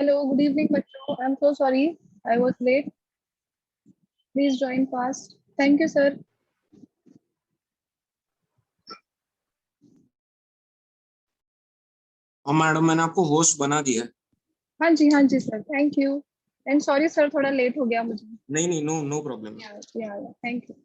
Hello, good evening, bachcho. I'm so sorry I was late. Please join fast. Thank you, sir. हाँ madam, मैंने आपको host बना दिया है। हाँ जी sir. Thank you. And sorry sir, थोड़ा लेट हो गया मुझे. नहीं नहीं, no no problem. Yeah. Thank you.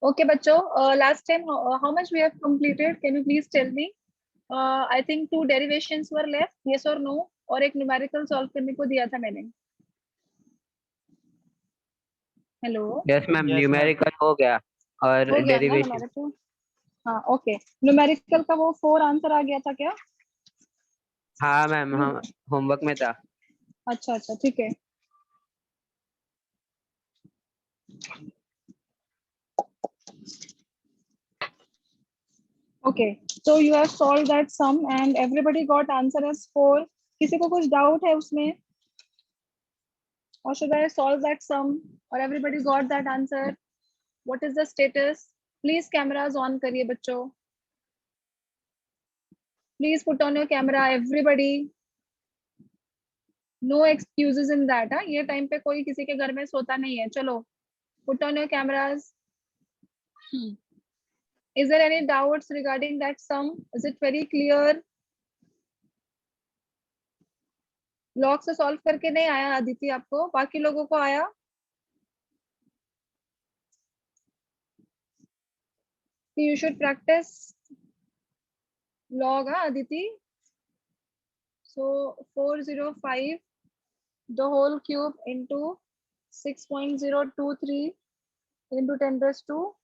Okay, bachcho. Last time, how much we have completed? Can you please tell me? I think 2 derivations were left. Yes or no? और एक numerical solve करने को दिया था मैंने. Hello. यस मैम, न्यूमेरिकल हो गया और हो गया ना डेरिवेशन। numerical? हाँ, okay. Numerical का वो 4 आंसर आ गया था क्या? हाँ मैम, हाँ होमवर्क में था। अच्छा, ठीक है. Okay, so you have solved that sum and everybody got answer as 4. किसी को कुछ doubt है उसमें? Or should I solve that sum? Or everybody got that answer? What is the status? Please cameras on करिए बच्चों. Please put on your camera, everybody. No excuses in that. हाँ, ये time पे कोई किसी के घर में सोता नहीं है. चलो, put on your cameras. Is there any doubts regarding that sum? Is it very clear? Log से सॉल्व करके नहीं आया आदिति आपको, बाकी लोगों को आया? You should practice log, Aditi. So 405 the whole cube into 6.023 into 10 raised to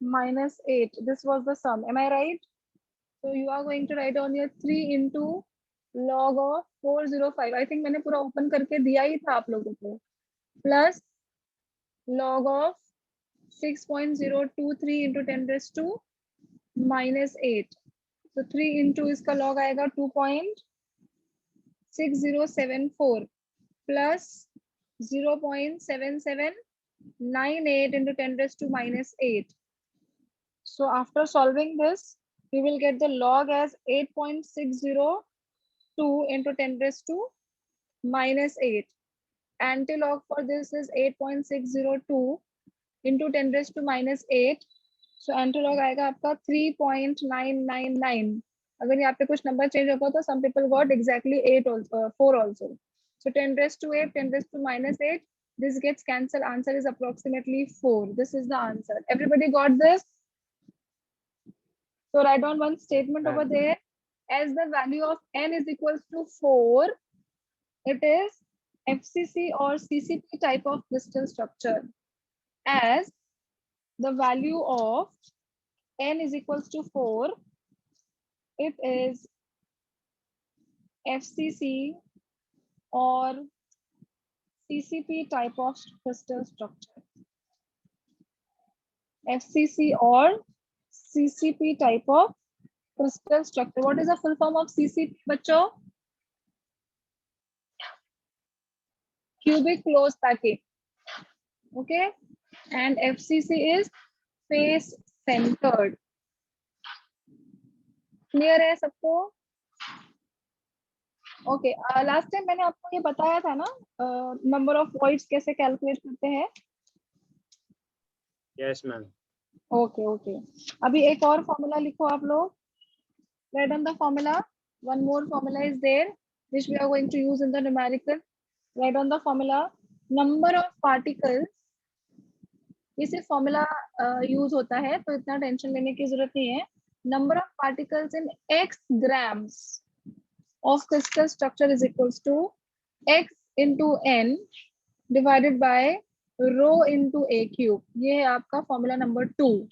minus 8. This was the sum. Am I right? So you are going to write on your 3 into log of 405. I think मैंने पूरा open करके दिया ही था आप लोगों को. Plus log of 6.023 into 10 raised to minus 8. So 3 into इसका log आएगा 2.6074 plus 0.7798 into 10 raised to minus 8. So after solving this, we will get the log as 8.602 into 10 raised to minus 8. Antilog for this is 8.602 into 10 raised to minus 8. So antilog आएगा आपका 3.999. अगर यहाँ पे कुछ number change होगा तो some people got exactly 8 also, 4 also. So 10 raised to 8, 10 raised to minus 8. This gets cancelled. Answer is approximately 4. This is the answer. Everybody got this? So write down one statement over there. As the value of n is equals to 4, it is FCC or CCP type of crystal structure. As the value of n is equals to 4, it is FCC or CCP type of crystal structure. FCC or CCP type of crystal structure. What is the full form of CCP, बच्चों? Cubic closed package. Okay, and FCC is face centered. Clear है सबको? Okay, last time मैंने आपको ये बताया था ना number of voids कैसे कैलकुलेट करते हैं. Yes ma'am. ओके ओके, अभी एक और फॉर्मूला लिखो आप लोग. Write down the formula. One more formula is there which we are going to use in the numerical. Write down the formula. Number of particles. ये सिर्फ फॉर्मूला यूज होता है तो इतना टेंशन लेने की जरूरत नहीं है. Number of particles in x grams of crystal structure is equals to x into n divided by rho into a cube. ये है आपका formula number 2.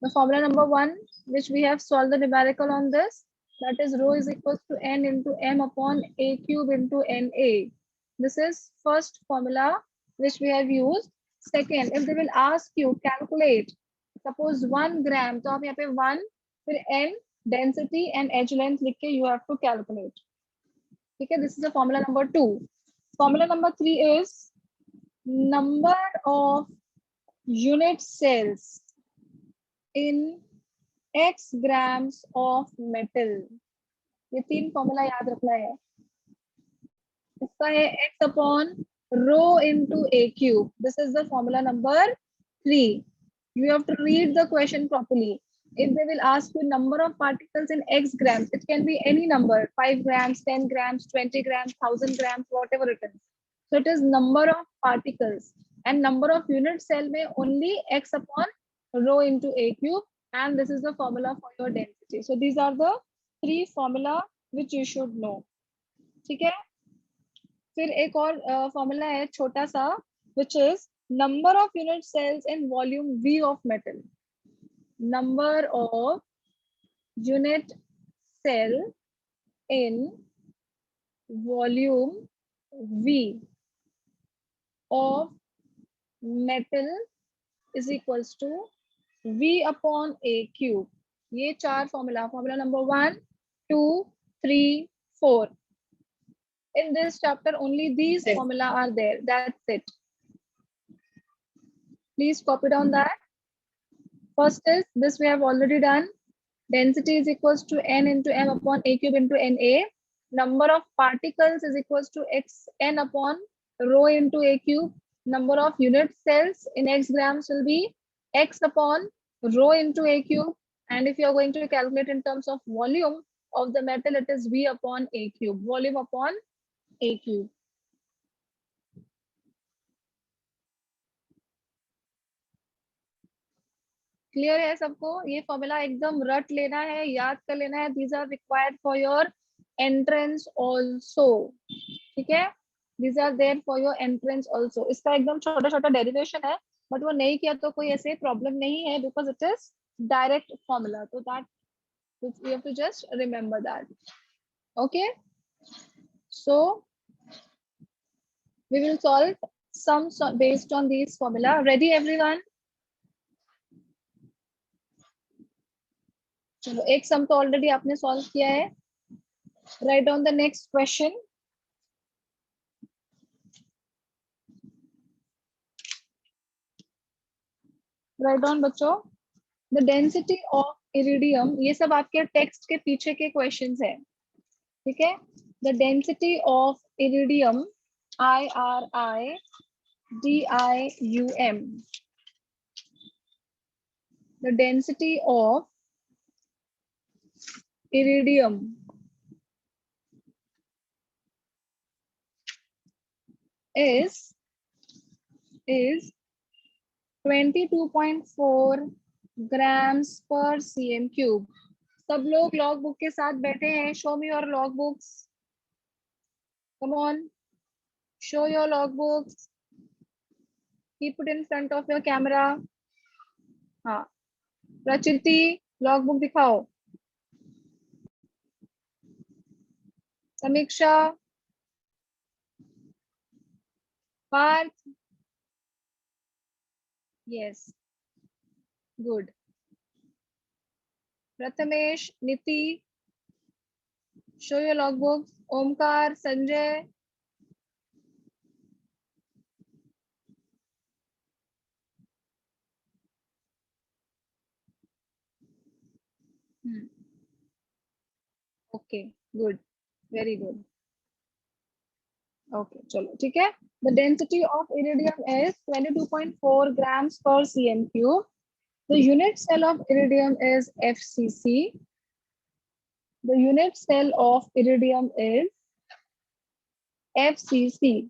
The formula number 1 which we have solved the numerical on this, that is rho is equals to n into m upon a cube into na. This is first formula which we have used. Second, if they will ask you calculate suppose 1 gram, तो आप यहाँ पे 1 फिर n density and edge length लिख के you have to calculate. ठीक है, this is the formula number 2. Formula number 3 is number of unit cells in x grams of metal. ये 3 फॉर्मूला याद रखना है. इसका है x upon rho into a cube. This is the formula number 3. You have to read the question properly. If they will ask you number of particles in x grams, it can be any number, 5 grams, 10 grams, 20 grams, 1000 grams, whatever it is. So it is number of particles and number of unit cell में only x upon rho into a cube, and this is the formula for your density. So these are the 3 formula which you should know. ठीक है, फिर एक और formula है छोटा सा which is number of unit cells in volume V of metal. Number of unit cell in volume V of metal is equals to V upon a cube. ये 4 formula, formula number 1, 2, 3, 4. In this chapter only these formula are there. That's it. Please copy down that. First is this we have already done. Density is equals to n into m upon a cube into na. Number of particles is equals to x n upon rho into a cube. Number of unit cells in x grams will be x upon rho into a cube. And if you are going to calculate in terms of volume of the metal, it is v upon a cube. Volume upon a cube. Clear है सबको? ये formula एकदम रट लेना है, याद कर लेना है. These are required for your entrance also. ठीक है, these are there for your entrance also. इसका एकदम छोटा छोटा डेरिवेशन है बट वो नहीं किया तो कोई ऐसे प्रॉब्लम नहीं है because it is direct formula. तो that you have to just remember that. Okay, so we will solve sums based on these formula. Ready everyone? चलो, एक सम तो ऑलरेडी आपने सॉल्व किया है. Write down the next question. Write down बच्चों, the density of iridium. ये सब आपके टेक्स्ट के पीछे के क्वेश्चंस है. ठीक है, the density of iridium, IRIDIUM. The density of iridium is 22.4 grams per cm cube. सब लोग लॉग बुक के साथ बैठे हैं. Show me your log books. Come on, show your log books. Keep it in front of your camera. हाँ, Prachiti log book दिखाओ. समीक्षा, Partha, yes, good. Prathamesh, नीति, show your log books. Omkar, Sanjay, okay, good, very good. Okay, चलो ठीक है। The density of iridium is 22.4 grams per cm cube. The unit cell of iridium is FCC. The unit cell of iridium is FCC.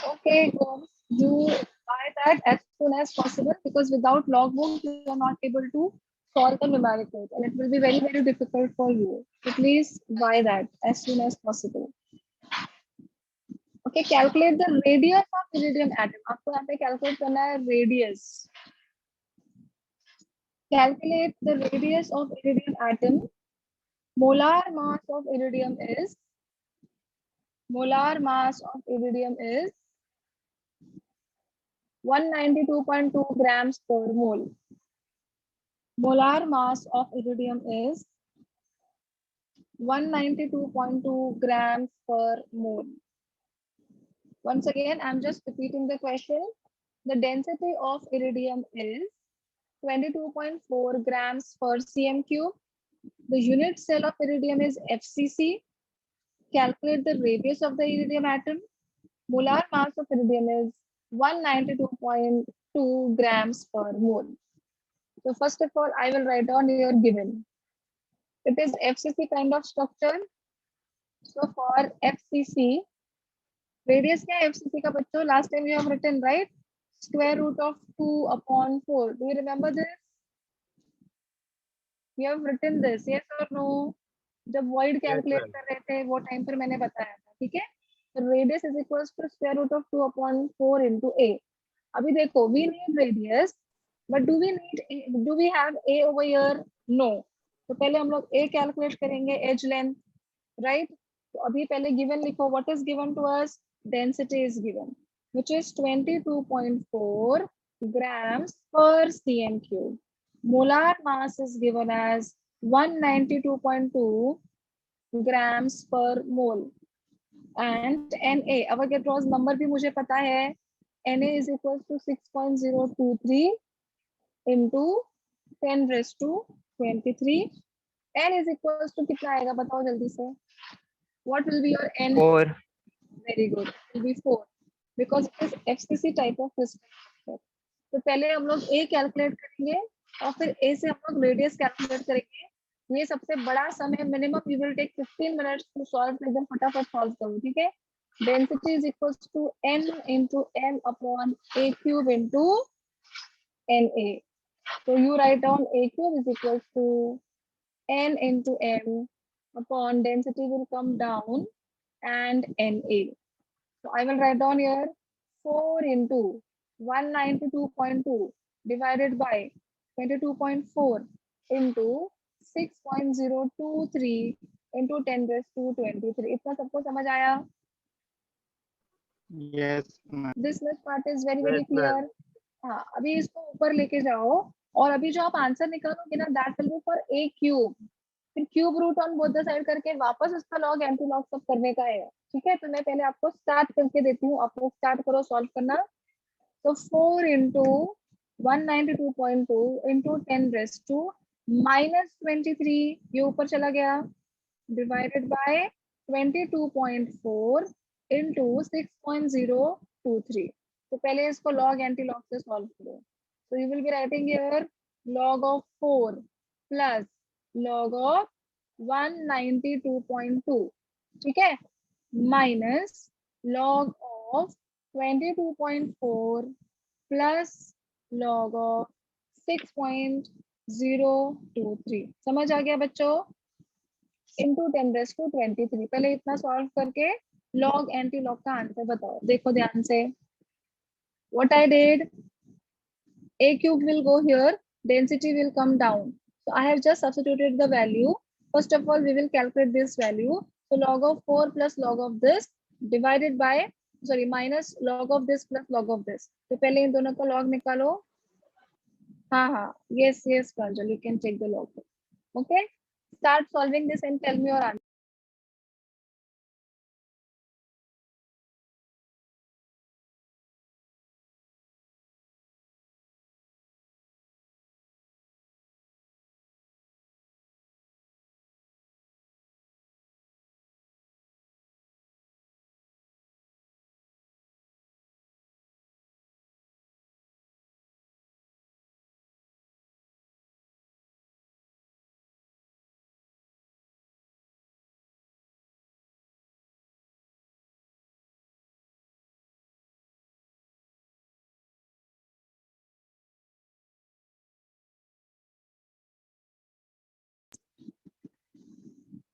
Okay, go. You buy that as soon as possible, because without logbook you are not able to solve the numericals and it will be very, very difficult for you. So please buy that as soon as possible. Okay, calculate the radius of iridium atom. आपको यहाँ पे calculate करना है radius. Calculate the radius of iridium atom. Molar mass of iridium is 192.2 grams per mole. Molar mass of iridium is 192.2 grams per mole. Once again, I'm just repeating the question. The density of iridium is 22.4 grams per cm cube. The unit cell of iridium is FCC. Calculate the radius of the iridium atom. Molar mass of iridium is 192.2 grams per mole. So first of all, I will write down your given. It is FCC kind of structure. So for FCC, radius क्या है FCC का बच्चों? Last time you have written, right? Square root of 2/4. Do you remember this? You have written this, yes or no? जब void calculate कर रहे थे वो time पर मैंने बताया था, ठीक है? Radius is equals to square root of 2/4 into a. अभी देखो, we need radius, but do we have a over here? No. तो पहले हम लोग a calculate करेंगे, edge length, right? तो अभी पहले given लिखो. What is given to us? Density is given, which is 22.4 grams per cm cube. Molar mass is given as 192.2 grams per mole. And Na, Avogadro's number भी मुझे पता है. Na is equals to 6.023 into 10 raised to 23. N is equals to कितना आएगा बताओ जल्दी से. What will be your N? 4. Very good. It will be 4 because it is FCC type of crystal structure. तो पहले हम लोग A कैलकुलेट करेंगे और फिर A से हम लोग रेडियस कैलकुलेट करेंगे. ये सबसे बड़ा समय, minimum you will take 15 minutes to solve. एकदम फटाफट सॉल्व करो, ठीक है? Density is equals to N into M upon A cube into Na. So you write down A cube is equals to N into M upon density will come down and Na. So I will write down here 4 into 192.2 divided by 22.4 into 6.023 into 10 raised to 23. इतना सबको समझ आया? Yes, ma'am. This much part is very, very clear. हाँ, अभी इसको ऊपर लेके जाओ और अभी जो आप आंसर निकालोगे ना, that will be for a cube. फिर cube root on both the side करके वापस उसका लॉग एंटी लॉग सब करने का है, ठीक है? तो मैं पहले आपको स्टार्ट करके देती हूँ, आप लोग स्टार्ट करो सॉल्व करना. तो 4 into 192.2 into 10 raised to -23, ये ऊपर चला गया, डिवाइडेड बाय 22.4 into 6.023. तो पहले इसको लॉग एंटी लॉग से सॉल्व करो. So you will be writing here log of 4 plus log of 192.2, ठीक है, minus log of 22.4 plus log of 6.023. समझ आ गया बच्चों? into 10 raised to 23. पहले इतना सॉल्व करके log एंटी लॉग का आंसर बताओ. देखो ध्यान से. What I did, A cube will go here, density will come down. So I have just substituted the value. First of all, we will calculate this value. So log of 4 plus log of this divided by, sorry, minus log of this plus log of this. तो पहले इन दोनों का log निकालो. हाँ, yes, Pranjal, you can take the log. Okay, start solving this and tell me your answer.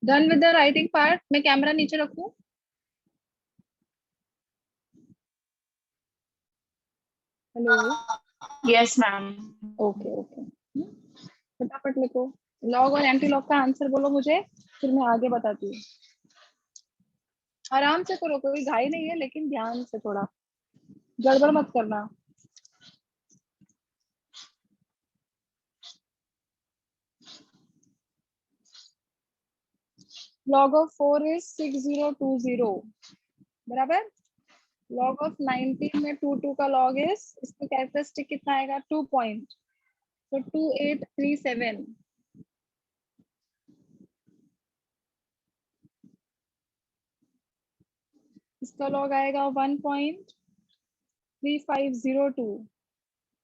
Done with the writing part. मैं camera नीचे रखूं? Hello. Yes ma'am. Okay okay. फटाफट लिखो. लॉग और एंटी लॉग का answer बोलो मुझे, फिर मैं आगे बताती हूँ. आराम से करो, कोई घाई नहीं है, लेकिन ध्यान से, थोड़ा गड़बड़ मत करना. log of 4 is 6020 बराबर. log of 19 में 22 का log is, इसका कैरेक्टरिस्टिक कितना आएगा? 2 पॉइंट, तो 2837. इसका log आएगा 1.3502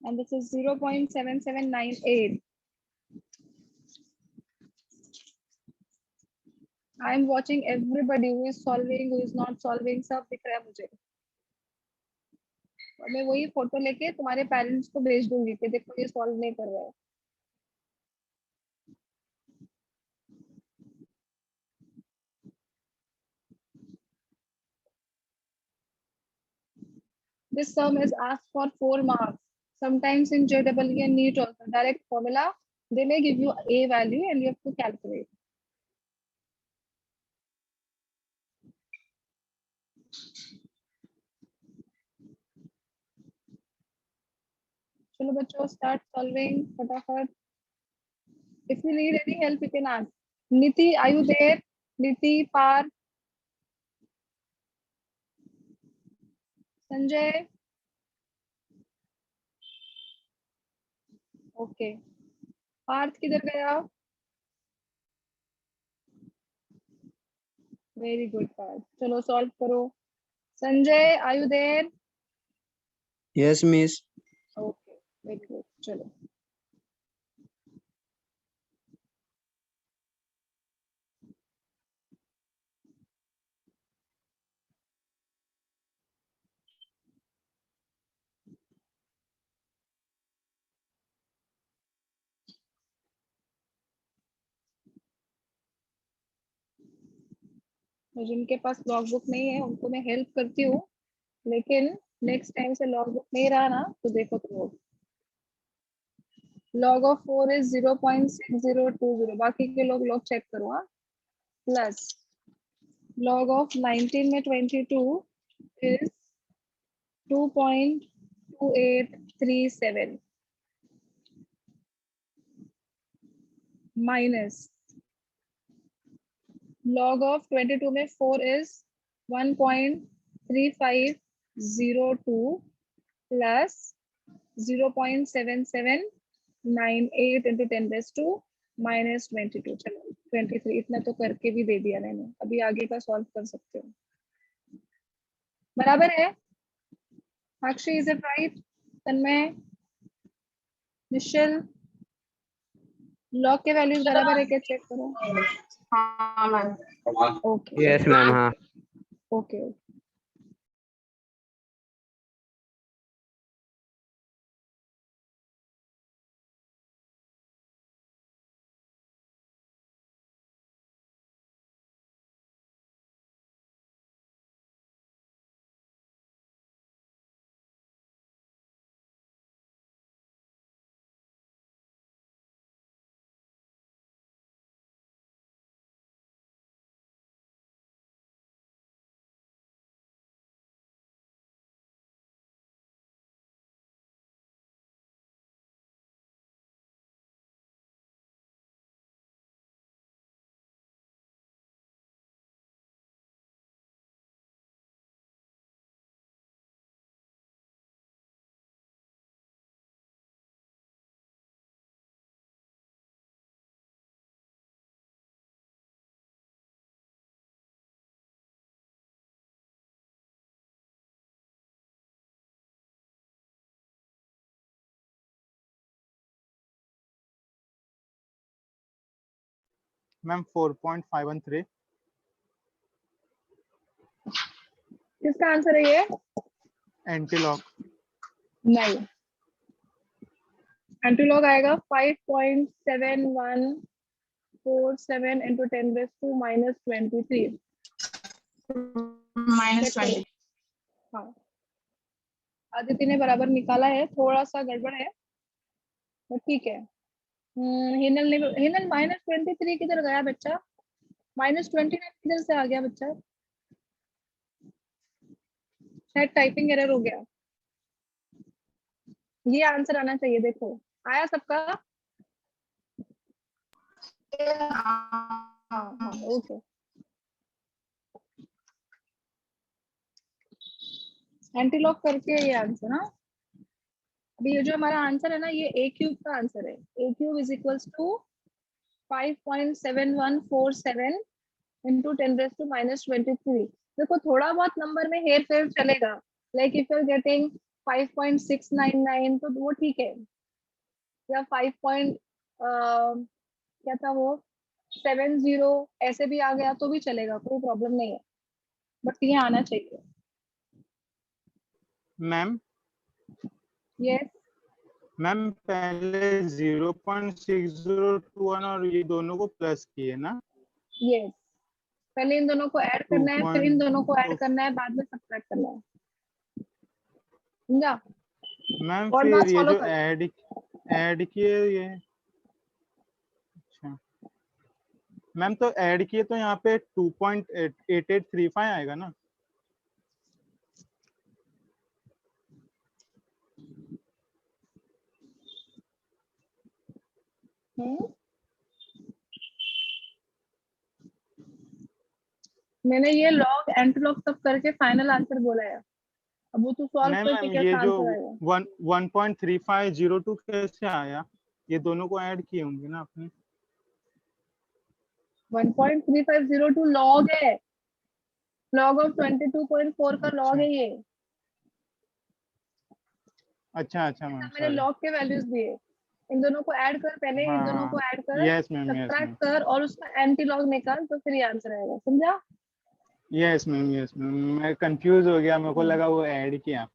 and this is 0.7798. I am watching everybody who is solving, who is not solving, सब दिख रहा है मुझे. और मैं वही फोटो लेके तुम्हारे पेरेंट्स को भेज दूंगी कि देखो ये सॉल्व नहीं कर रहा है. This sum is asked for 4 marks. Sometimes in JEE and NEET also, direct formula, they may give you a value and you have to calculate. चलो बच्चों, start solving फटाफट. If you need any help, you can ask. Niti, are you there? Niti, Par, Sanjay. Okay. Parth किधर गया? Very good Parth. चलो solve करो. Sanjay, are you there? Yes miss. Okay, very good. चलो. तो जिनके पास लॉग बुक नहीं है उनको मैं हेल्प करती हूँ, लेकिन नेक्स्ट टाइम से लॉग बुक नहीं रहा ना, तो देखो तुम लोग. log of 4 is 0.6020. बाकी के लोग चेक करो. हाँ, प्लस log of 19 में 22 is 2.2837 minus log of 22 में 4 is 1.3502 plus 0.7798 into 10 raised to minus 22. चलो 23 इतना तो करके भी दे दिया मैंने. अभी आगे का सॉल्व कर सकते हो. बराबर है? Sakshi, is it right? Tanmay, Nishchal, log के वैल्यूज बराबर है क्या? चेक करो. हाँ मैम. Okay yes ma'am. हाँ. ओके. मैम 4.513. किसका आंसर है ये? एंटीलॉग. नहीं, एंटीलॉग आएगा 5.71 47 into 10 raised to minus 23. -20. हाँ, आदित्य ने बराबर निकाला है, थोड़ा सा गड़बड़ है तो ठीक है। हिनल -23 किधर गया बच्चा? -29 किधर से आ गया बच्चा? शायद टाइपिंग एरर हो गया। ये आंसर आना चाहिए, देखो आया सबका? हाँ ओके। एंटीलॉग करके ये आंसर ना, अभी ये जो हमारा आंसर है ना, ये a क्यूब का आंसर है। a cube is equals to 5.7147 into 10 raised to minus 23. देखो थोड़ा बहुत नंबर में हेर फेर चलेगा, like if you are getting 5.699 तो वो ठीक है, या 5. क्या था वो 70 ऐसे भी आ गया तो भी चलेगा, कोई प्रॉब्लम नहीं है, बट ये आना चाहिए। मैम यस मैम पहले 0.601 और ये दोनों को प्लस किए ना? यस, पहले इन दोनों को ऐड करना है, फिर इन दोनों को ऐड करना है, बाद में सब्ट्रैक्ट करना है, समझा? मैम और फिर बात ये फॉलो जो कर। ऐड किए ये, अच्छा मैम तो ऐड किए तो यहाँ पे 2.8835 आएगा ना? मैंने ये लॉग एंटीलॉग सब करके फाइनल आंसर बोला है, अब वो तू सॉल्व नहीं करके मैम, ये कैसा जो आंसर आएगा? 1.3502 कैसे आया? ये दोनों को ऐड किए होंगे ना आपने? 1.3502 लॉग है, लॉग ऑफ 22.4 का लॉग है ये। अच्छा अच्छा मैम, मैंने सॉरी। लॉग के वैल्यूज दिए, इन दोनों को ऐड कर, पहले इन दोनों को ऐड कर, yes ma'am, yes subtract ma'am, कर और उसका एंटी लॉग निकाल, तो फिर ये आंसर आएगा, समझा? यस मैम, यस मैम, मैं कंफ्यूज हो गया, मेरे को लगा वो ऐड किया।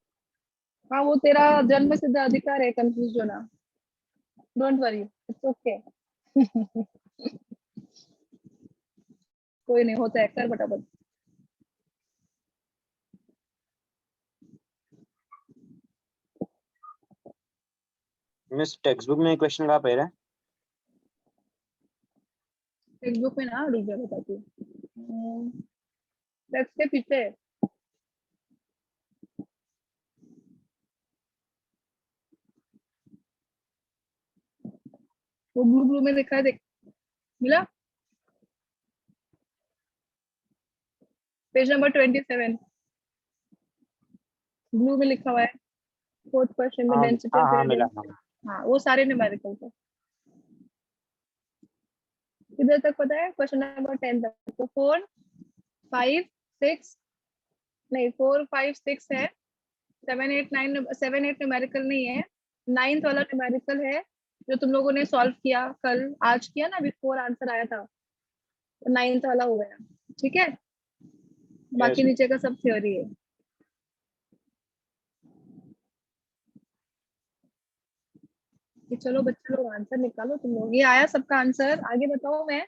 हाँ वो तेरा जन्म सिद्ध अधिकार है कंफ्यूज होना, डोंट वरी, इट्स ओके। कोई नहीं, होता है, कर फटाफट। मिस टेक्स्ट बुक में क्वेश्चन कहाँ पे है? टेक्स्ट बुक में ना, रुक जा बताती हूँ, टेक्स्ट के पीछे है। वो ब्लू ब्लू में लिखा है, देख, मिला? पेज नंबर 27 ब्लू में लिखा हुआ है, फोर्थ क्वेश्चन में डेंसिटी ऑफ हाँ मिला। ग्रेडियंट। हाँ वो सारे न्यूमेरिकल्स है। किधर तक पता है? क्वेश्चन नंबर 10 तक। तो 4 5 6 नहीं 4 5 6 है, 7 8 9 7 8 न्यूमेरिकल नहीं है, 9th वाला न्यूमेरिकल है जो तुम लोगों ने सॉल्व किया कल, आज किया ना, बिफोर आंसर आया था, तो 9th वाला हो गया, ठीक है? बाकी Yes. नीचे का सब थ्योरी है। कि चलो बच्चे लोग आंसर निकालो तुम लोग, ये आया सबका आंसर, आगे बताओ मैं।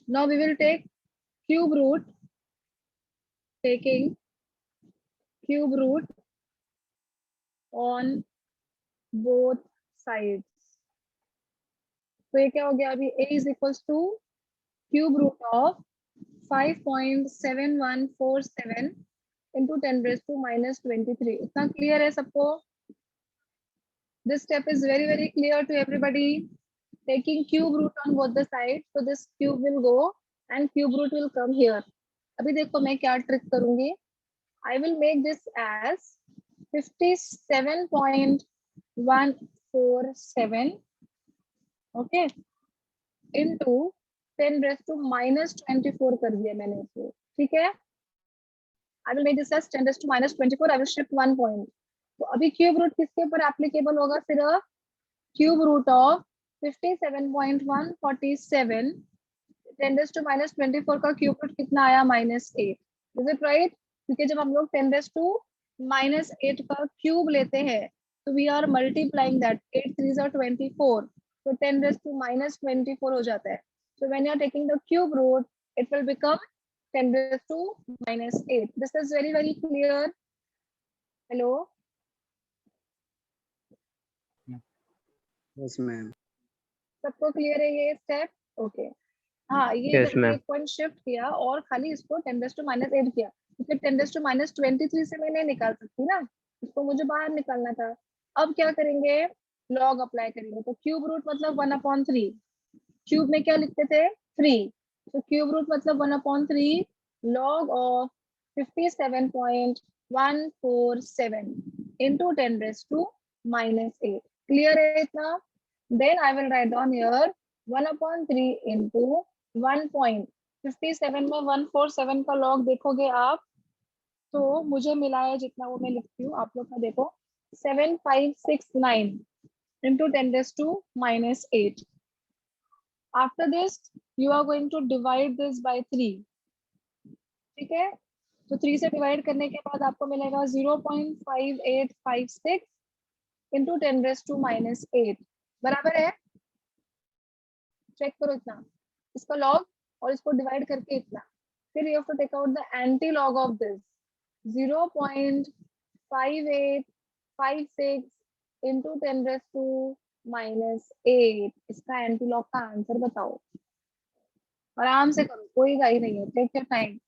Now we will take cube root, taking cube root on both sides. तो ये क्या हो गया अभी? a is equals to cube root of 5.7147 into 10 raised to minus 23. इतना क्लियर है सबको? This step is very very clear to everybody. Taking cube root on both the sides, so this cube will go and cube root will come here. अभी देखो मैं क्या trick करूंगी, I will make this as 57.147, okay, into 10 raised to minus 24 कर दिया मैंने इसको, ठीक है? I will make this as 10 raised to minus 24. I will shift 1 point. तो अभी क्यूब रूट किसके ऊपर एप्लीकेबल होगा? सिर्फ cube root of 57.147, 10 raised to minus 24 का क्यूब रूट कितना आया? -8. Is it right? क्योंकि जब हम लोग 10 raised to -8 का क्यूब लेते हैं तो we are multiplying that, 8 3 are 24, तो 10 raised to minus 24 हो जाता है. So when you are taking the cube root, it will become 10 raised to minus 8. This is very, very clear. Hello? Yes ma'am. सबको clear है ये step? Okay. हाँ, ये Yes, इधर ma'am. एक पॉइंट शिफ्ट किया और खाली इसको 10 raised to minus 8 किया, क्योंकि 10 raised to minus 23 से मैं नहीं निकाल सकती ना, इसको मुझे बाहर निकालना था. अब क्या करेंगे? लॉग अप्लाई करेंगे. तो क्यूब रूट मतलब 1/3. क्यूब में क्या लिखते थे? 3. तो क्यूब रूट मतलब 1/3 log of 57.147 into 10 raised to minus 8. Clear है इतना? Then I will write down here 1/3 into 1.57 में 147 का log देखोगे आप, तो मुझे मिला है जितना वो मैं लिखती हूँ, आप लोग का देखो 7569 into 10 raised to minus 8. After this, you are going to divide this by 3. ठीक है? तो 3 से डिवाइड करने के बाद आपको मिलेगा 0.5856 into 10 raised to minus 8. बराबर है? चेक करो इतना, इसका लॉग और इसको डिवाइड करके इतना. फिर you have to take out the anti-log of this. 0.5856 into 10 raised to minus 8. इसका एंटी-लॉग का आंसर बताओ. आराम से करो, कोई गाई नहीं है. Take your time.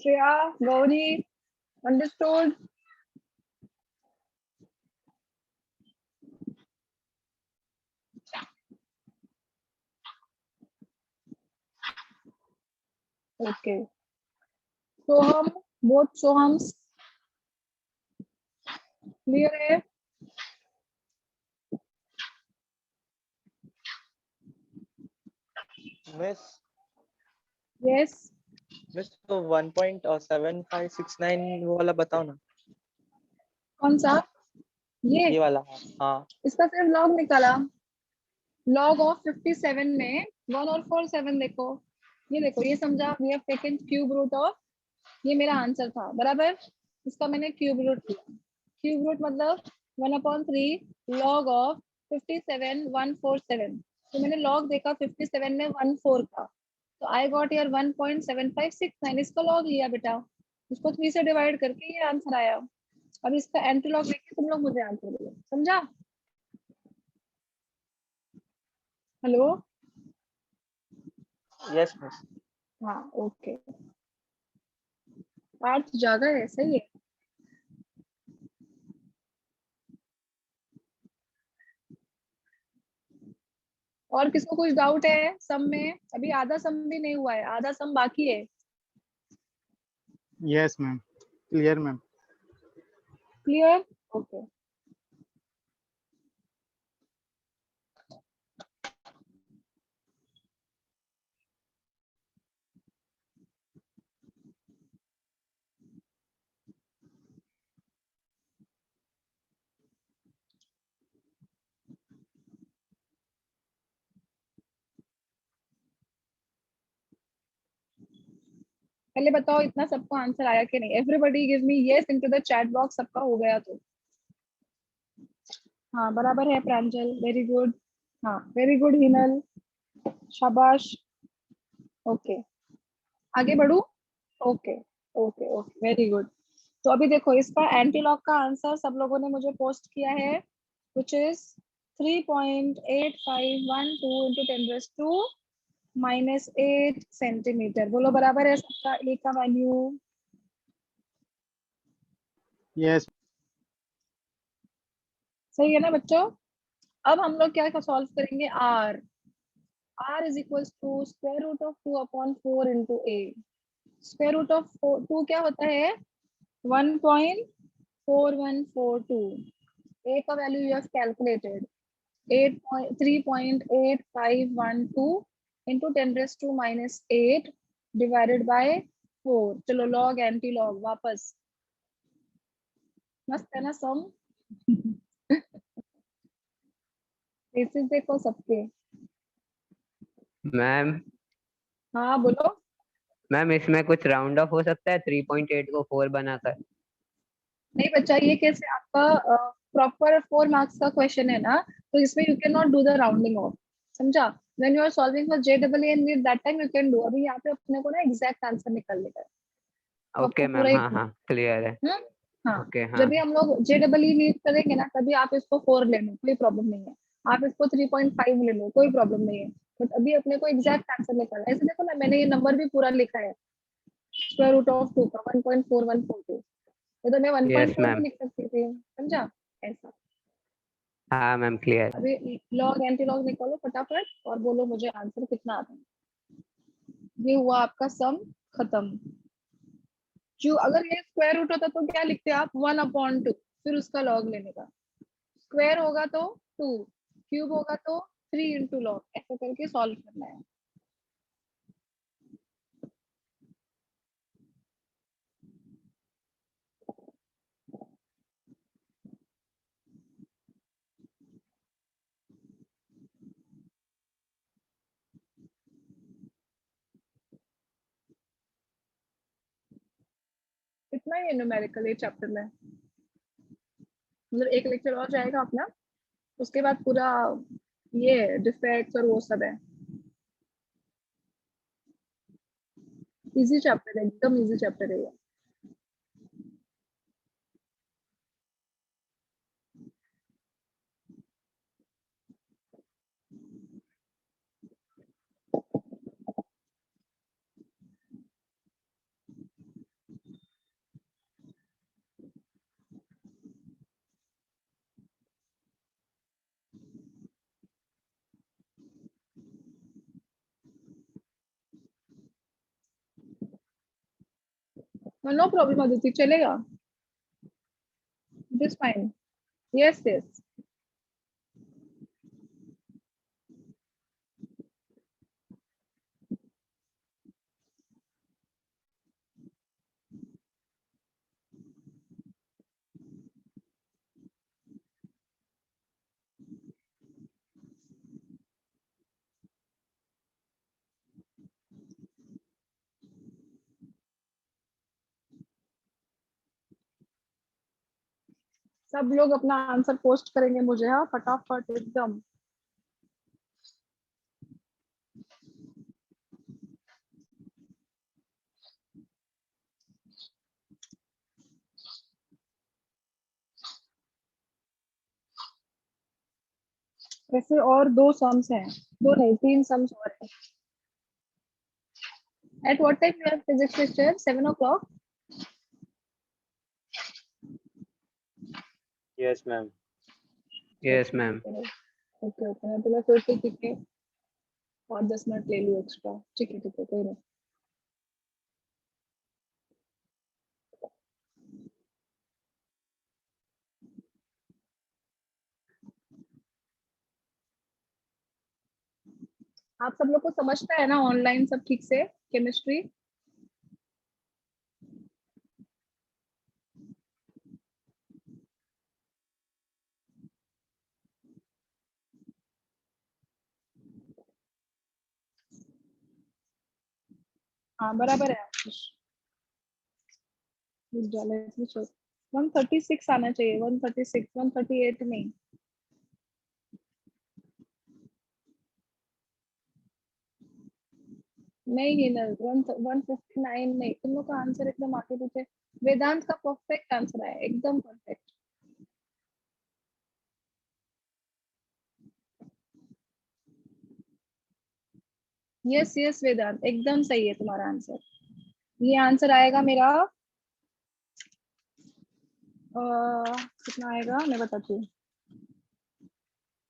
Shreya, Gauri, understood? Okay. Soham, both Sohams clear है? Miss yes. मिस तो 1.7569 वो वाला बताओ ना. कौन सा? ये वाला. हाँ. इसका सिर्फ लॉग निकाला. लॉग ऑफ 57 में 1 और 4 7 देखो, ये देखो, ये समझा. We have taken cube root of, ये मेरा आंसर था बराबर, इसका मैंने क्यूब रूट किया. क्यूब रूट मतलब 1/3 log ऑफ 57,147. तो मैंने लॉग देखा 57 में 14 का, तो आई गॉट हियर 1.7569. इसका लॉग लिया बेटा, इसको 3 से डिवाइड करके ये आंसर आया. अब इसका एंटी लॉग लेके तुम लोग मुझे आंसर बोलो. समझा? हेलो? Yes miss. हाँ, ओके. पार्थ जागा है, सही है. और किसको कुछ डाउट है सम में? अभी आधा सम भी नहीं हुआ है, आधा सम बाकी है. Yes ma'am. Clear ma'am. Clear? Okay. पहले बताओ इतना सबको आंसर आया कि नहीं? Everybody give me yes into the chat box. सबका हो गया तो हाँ, बराबर है प्रांजल. Very good. हाँ, वेरी गुड हिनल, शाबाश. ओके, आगे बढ़ू. Okay okay okay, very good. तो अभी देखो इसका एंटी लॉग का आंसर सब लोगों ने मुझे पोस्ट किया है, which is 3.8512 into 10 raised to minus 8 centimetre. बोलो बराबर है सबका ए का वैल्यू? यस. सही है ना बच्चों? अब हम लोग क्या सॉल्व करेंगे? r is equal to square root of 2/4 into a. Square root of 2 क्या होता है? 1.4142. a का value you have calculated 3.8512 into 10 raised to minus 8 divided by 4. चलो log एंटी log वापस, मस्त है ना सम। बेसिस देखो सबके। मैम हाँ बोलो। मैम इसमें कुछ राउंड ऑफ हो सकता है 3.8 को 4 बनाकर? नहीं बच्चा, ये कैसे आपका प्रॉपर 4 मार्क्स का क्वेश्चन है ना, तो इसमें you can not do the rounding off, समझा? When you are solving for JEE and NEET that time you can do. अभी यहाँ पे अपने को ना एग्जैक्ट आंसर निकल लेगा। ओके मैम, हाँ हाँ क्लियर है। हम्म, हाँ। ओके हाँ जब भी हम लोग JEE नीट करेंगे ना, तभी आप इसको 4 ले लो, कोई प्रॉब्लम नहीं है। आप इसको 3.5 ले लो, कोई प्रॉब्लम नहीं है। बट अभी अपने को एग्जैक्ट आंसर निकलना है। ऐसे देखो ना, मैंने ये नंबर भी पूरा लिखा है, स्क्वायर रूट ऑफ 2 का 1.4142। ये तो मैं यस 1.4 भी मैम। लिख सकती थी, समझा? ऐसा। हाँ मैम क्लियर। अभी लॉग एंटी लॉग निकालो फटाफट और बोलो मुझे आंसर कितना आता है। ये हुआ आपका सम खत्म। जो अगर ये स्क्वायर रूट होता तो क्या लिखते आप? 1/2, फिर उसका लॉग लेने का। स्क्वायर होगा तो 2, क्यूब होगा तो 3 इंटू लॉग, ऐसा करके सॉल्व करना है। इतना ही न्यूमेरिकल ये चैप्टर में, मतलब एक लेक्चर और जाएगा अपना, उसके बाद पूरा ये डिफेक्ट्स और वो सब है। इजी चैप्टर है, एकदम इजी चैप्टर है ये। नो प्रॉब्लम अदिति, चलेगा। It is fine. Yes yes. सब लोग अपना आंसर पोस्ट करेंगे मुझे, हाँ फटाफट एकदम। वैसे और 2 सम्स हैं, 2 नहीं 3 सम्स और हैं। At what time you have physics lecture? 7 o'clock? Yes ma'am. Yes ma'am. Okay okay, मैं तुम्हें फिर से ठीक है और 10 मिनट ले लूँ एक्स्ट्रा। ठीक है कोई नहीं। आप सब लोग को समझता है ना ऑनलाइन सब ठीक से केमिस्ट्री? हाँ बराबर है। 136 आना चाहिए, 136, 138 नहीं। नहीं ना, 159 नहीं। तुम लोग का आंसर एकदम आगे पीछे। वेदांत का परफेक्ट आंसर है, एकदम परफेक्ट। यस यस वेदांत, एकदम सही है तुम्हारा आंसर। ये आंसर आएगा मेरा कितना आएगा मैं बताती हूँ।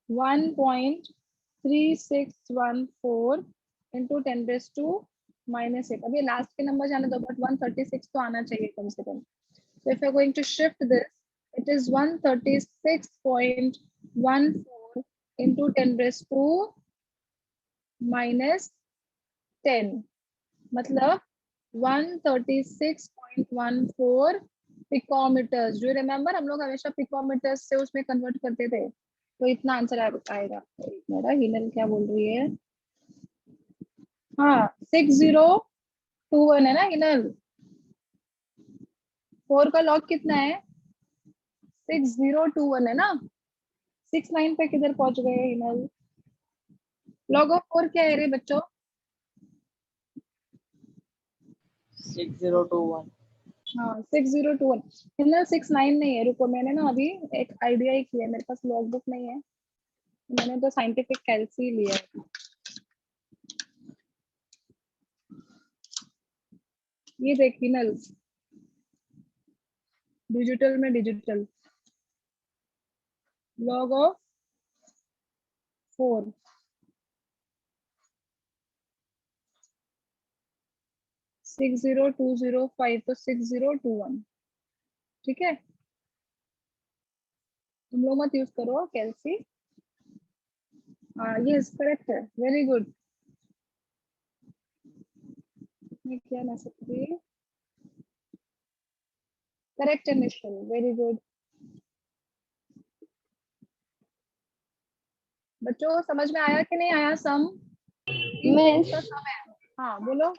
1.3614 इंटू 10 रेज टू -8। अभी लास्ट के नंबर जाने दो, बट 136 तो आना चाहिए कम से कम। So if you're going to shift this, it is 136.14 into 10 raised to -8. 10 मतलब 136.14 पिकोमीटर्स। जो रिमेम्बर हम लोग हमेशा पिकोमीटर्स से उसमें कन्वर्ट करते थे, तो इतना आंसर आएगा। मेरा हिनल क्या बोल रही है? हाँ 6021 है ना हिनल। 4 का लॉग कितना है? 6021 है ना। 69 पे किधर पहुंच गए हिनल? लॉग ऑफ 4 क्या है रे बच्चों? 6021 हाँ 6021। हिनल 69 नहीं है, रुको मैंने ना अभी एक आइडिया ही किया, मेरे पास लॉग बुक नहीं है, मैंने तो साइंटिफिक कैलसी लिया है। ये देख हिनल, डिजिटल में डिजिटल लॉग ऑफ 4 60205 तो 6021। ठीक है, तुम लोग मत यूज करो कैलसी। हाँ यस करेक्ट है, वेरी गुड। मैं क्या ना सकती, करेक्ट है मिशेल, वेरी गुड। बच्चों समझ में आया कि नहीं आया सम? मिस का सम है। हाँ बोलो।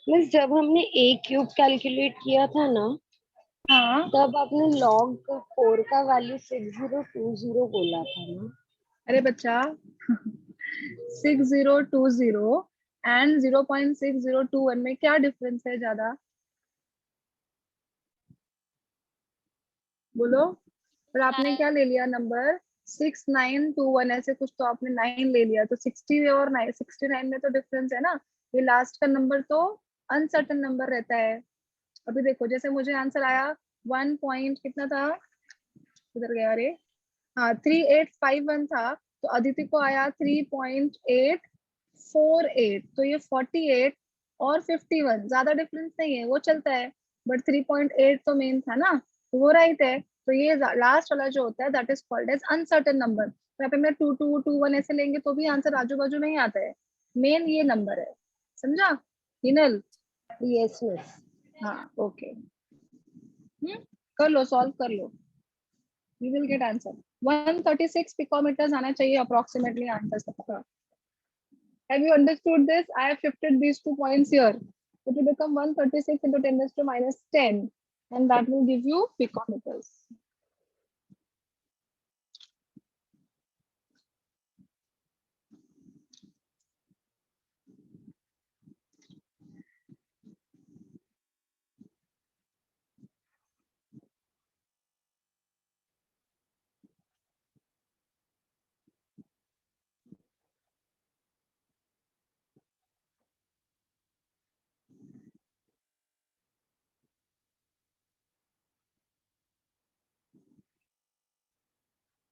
मिस जब हमने ए क्यूब कैलकुलेट किया था ना, हाँ तब आपने लॉग 4 का वैल्यू 6020 बोला था ना। अरे बच्चा 6020 एंड 0.6021 में क्या डिफरेंस है ज्यादा? बोलो। और आपने क्या ले लिया नंबर? 6921 ऐसे कुछ तो आपने 9 ले लिया, तो 60 और 69 में तो डिफरेंस है ना। ये लास्ट का नंबर तो अनसर्टन नंबर रहता है। अभी देखो जैसे मुझे आंसर आया 1 पॉइंट कितना था, किधर गया रे? हाँ 3851 था, तो अदिति को आया 3.848, तो ये 48 और 51 ज्यादा डिफरेंस नहीं है, वो चलता है। बट 3.8 तो मेन था ना, तो वो राइट है। तो ये लास्ट वाला जो होता है that is called as uncertain number. तो यहाँ पे मैं 2221 ऐसे लेंगे तो भी आंसर आजू बाजू में ही आता है, मेन ये नंबर है। समझा हिनल? Yes miss. हाँ ओके, कर लो, सॉल्व कर लो, you will get answer। 136 picometers आना चाहिए approximately answer सबका। Have you understood this? I have shifted these 2 points here. It will become 136 into 10 raised to minus 10, and that will give you picometers.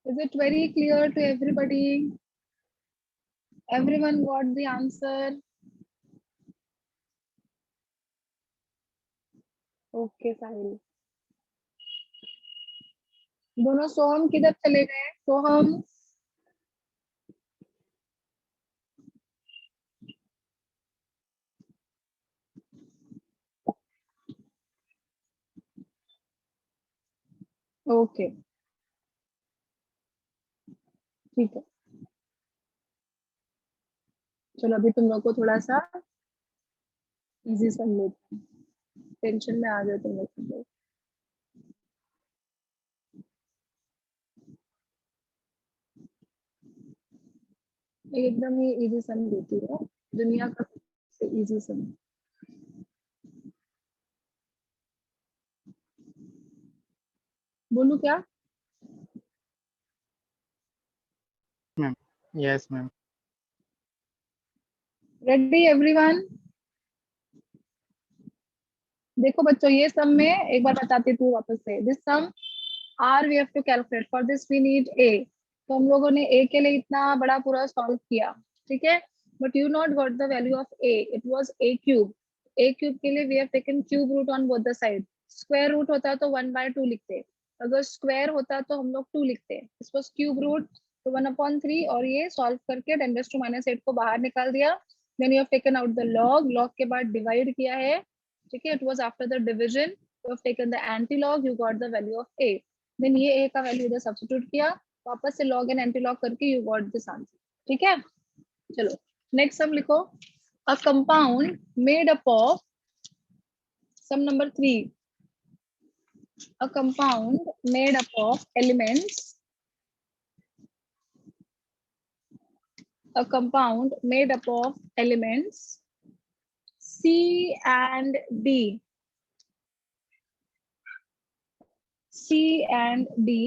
Is it very clear to everybody? Everyone got the answer? Okay, Sahil. दोनों सोहम किधर चले गए? सोहम okay ठीक है, चलो अभी तुम लोग को थोड़ा सा इजी समझ लेते हैं, टेंशन में आ गए तुम लोग। एकदम ही इजी सम देती है, दुनिया का सबसे इजी सम। बोलू क्या? Ma'am yes ma'am. Ready everyone? देखो बच्चों ये सम में एक बार बताती हूँ वापस से। This sum are we have to calculate, for this we need a. तो हम लोगों ने ए के लिए इतना बड़ा पूरा सॉल्व किया, ठीक है। But you not got the value of a, it was a cube. A cube के लिए we have taken cube root on both the side. Square root होता तो 1/2 लिखते, अगर स्क्वायर होता तो हम लोग 2 लिखते। इस वाज क्यूब रूट, तो 1/3, और ये सॉल्व करके 10⁻⁸ को बाहर निकाल दिया। Then you have taken out the log, log के बाद डिवाइड किया है, ठीक है, it was after the division, you have taken the anti log, you got the value of a, देन ये a का वैल्यू इधर सब्स्टिट्यूट किया, वापस से लॉग एंड एंटी लॉग करके यू गॉट दिस आंसर, ठीक है। चलो नेक्स्ट सम लिखो, a compound made up of, some number 3, a compound made up of elements, a compound made up of elements C and D, C and D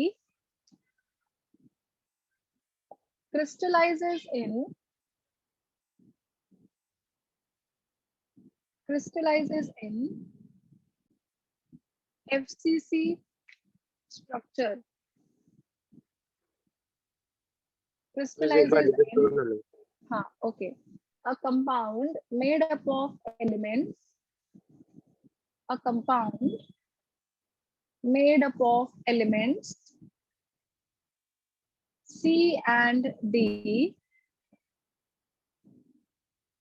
crystallizes in FCC structure, crystallizes in, हाँ okay, a compound made up of elements, a compound made up of elements C and D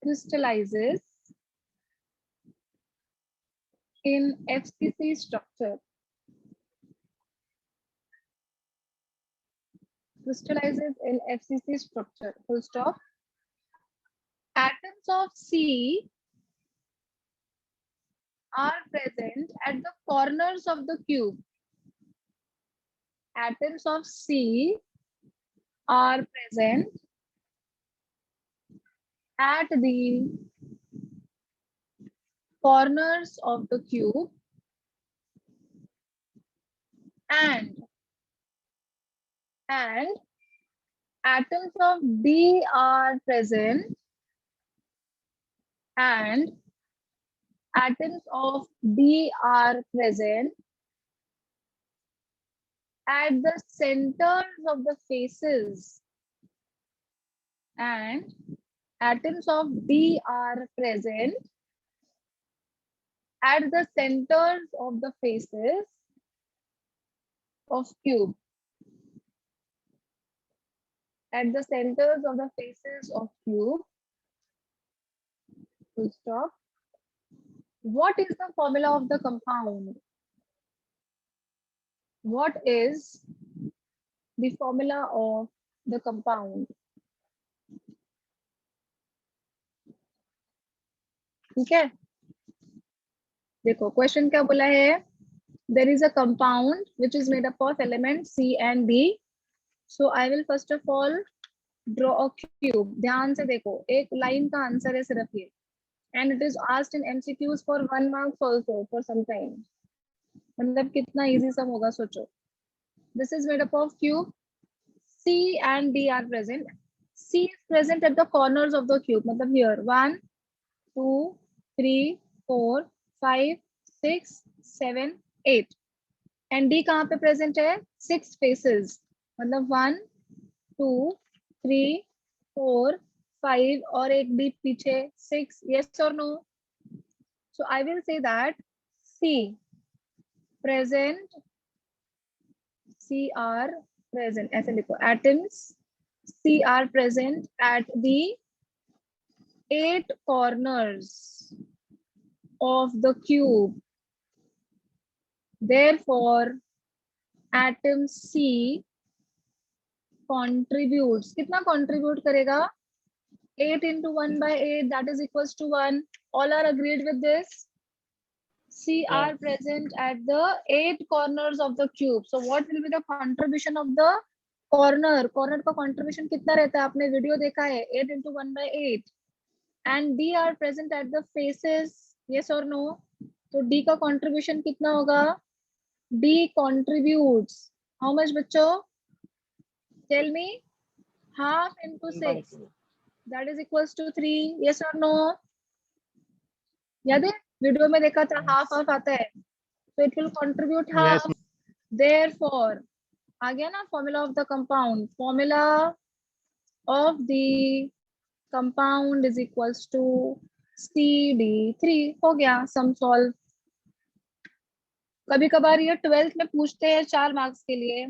crystallizes in FCC structure, crystallizes in FCC structure, full stop. Atoms of C are present at the corners of the cube. Atoms of C are present at the corners of the cube and atoms of D are present and atoms of D are present at the centers of the faces and atoms of D are present at the centers of the faces of cube. At the centers of the faces of cube. Full stop. What is the formula of the compound? What is the formula of the compound? ठीक है, देखो question क्या बोला है, there is a compound which is made up of elements C and D. So I will first of all draw a cube. ध्यान से देखो, एक लाइन का आंसर है सिर्फ ये, and it is asked in MCQs for 1 marks also for some time. मतलब कितना easy सम होगा सोचो. This is made up of cube. C and D are present. C is present at the corners of the cube. मतलब here 1, 2, 3, 4, 5, 6, 7, 8. And D कहाँ पे present है? 6 faces. मतलब 1, 2, 3, 4, 5 और एक D पीछे 6. Yes or no? So I will say that C present. C are present. ऐसे लिखो. Atoms C are present at the 8 corners of the cube. Therefore, atom C contributes. कितना contribute करेगा? 8 into 1 by 8, that is equals to 1. All are agreed with this? C are present at the 8 corners of the cube. So what will be the contribution of the corner? Corner का contribution कितना रहता है? आपने video देखा है, 8 into 1 by 8. And D are present at the faces. Yes or no? तो D का contribution कितना होगा? D contributes how much बच्चों? Tell me. Half into 6. That is equals to 3. Yes or no? याद है वीडियो में देखा था half आता है, so it will contribute half. Yes. Therefore आ गया ना formula of the compound. Formula of the compound is equals to CD3. हो गया, sum solve. कभी कभार ये 12th में पूछते हैं 4 मार्क्स के लिए,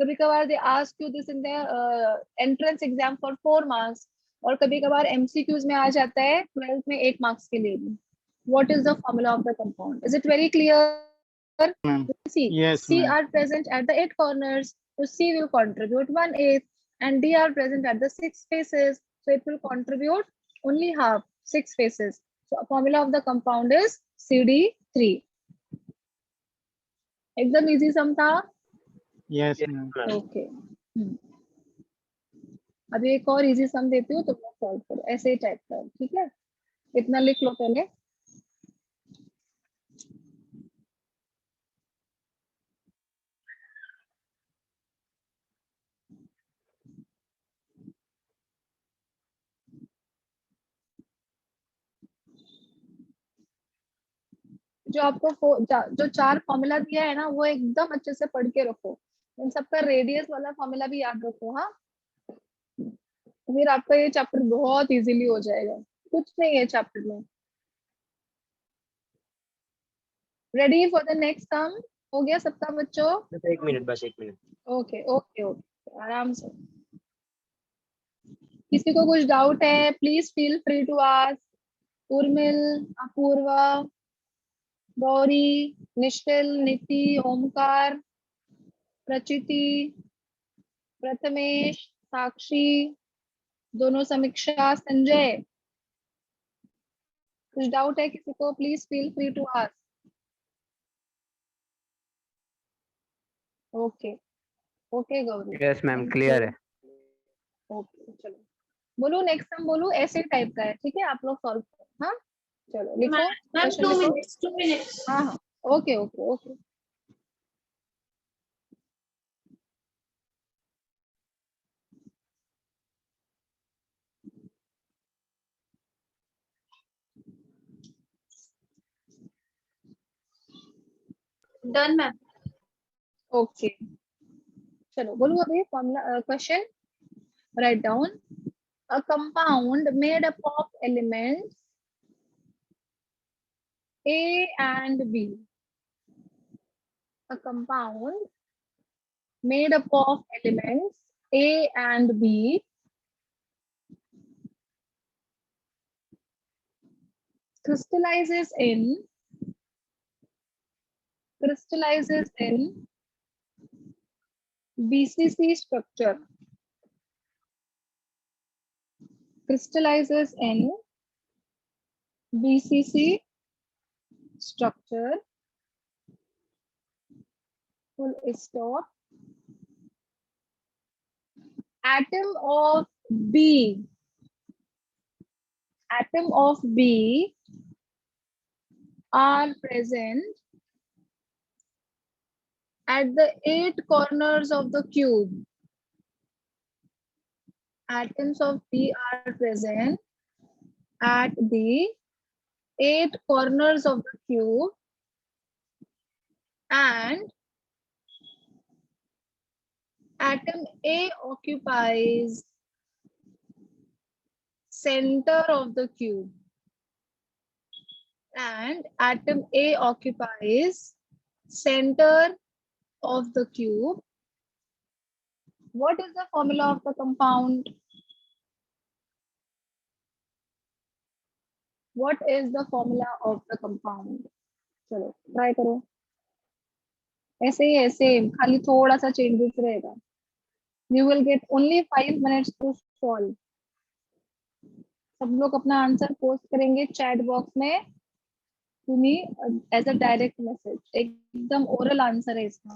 कभी कभार they ask you this in the entrance exam for 4 marks. और कभी कभार एमसीक्यूज में आ जाता है 12th में 8 मार्क्स के लिए भी. What is the formula of the compound? Is it very clear? Ma'am C. Yes, C ma'am. are present at the 8 corners. So C will contribute 1/8, and D are present at the 6 faces. So it will contribute only half, 6 faces. So formula of the compound is CD3. एकदम easy sum था. Yes, ma'am. Okay. अभी एक और easy sum देती हूँ, तुम लोग solve करो. ऐसे ही टाइप करो, ठीक है? इतना लिख लो पहले. जो आपको जो 4 फॉर्मूला दिया है ना, वो एकदम अच्छे से पढ़ के रखो. इन सबका रेडियस वाला फॉर्मूला भी याद रखो. हाँ, फिर आपका ये चैप्टर बहुत इजीली हो जाएगा. कुछ नहीं है चैप्टर में. Ready for the next sum? हो गया सबका बच्चों? एक मिनट, बस 1 मिनट. ओके ओके ओके, आराम से. किसी को कुछ डाउट है, please feel free to ask. Urmil, Apurva, Gauri, Nishchal, Niti, Omkar, Prachiti, Prathamesh, साक्षी, दोनों, समीक्षा, संजय. कुछ डाउट है किसी को? Please feel free to ask. Okay okay Gauri. Yes ma'am, clear है. ओके चलो बोलो नेक्स्ट सम. बोलो ऐसे टाइप का है, ठीक है? आप लोग सॉल्व करो. हाँ चलो लिखो. मैम क्वेश्चन 2 लिखो. minutes 2 minutes. हाँ हाँ okay okay okay. Done, ma'am. Okay चलो बोलो अभी formula. Question write down. A compound made up of elements A and B. A compound made up of elements A and B crystallizes in BCC structure. Crystallizes in BCC structure. Full stop. Atom of B are present at the 8 corners of the cube. Atoms of B are present at the 8 corners of the cube, and atom A occupies center of the cube, and atom A occupies center of the cube. What is the formula of the compound? What is the formula of the compound? चलो try करो. ऐसे ही ऐसे खाली थोड़ा सा changes रहेगा. You will get only 5 minutes to solve. सब लोग अपना आंसर पोस्ट करेंगे चैट बॉक्स में to me as a direct message. एकदम ओरल आंसर है इसका.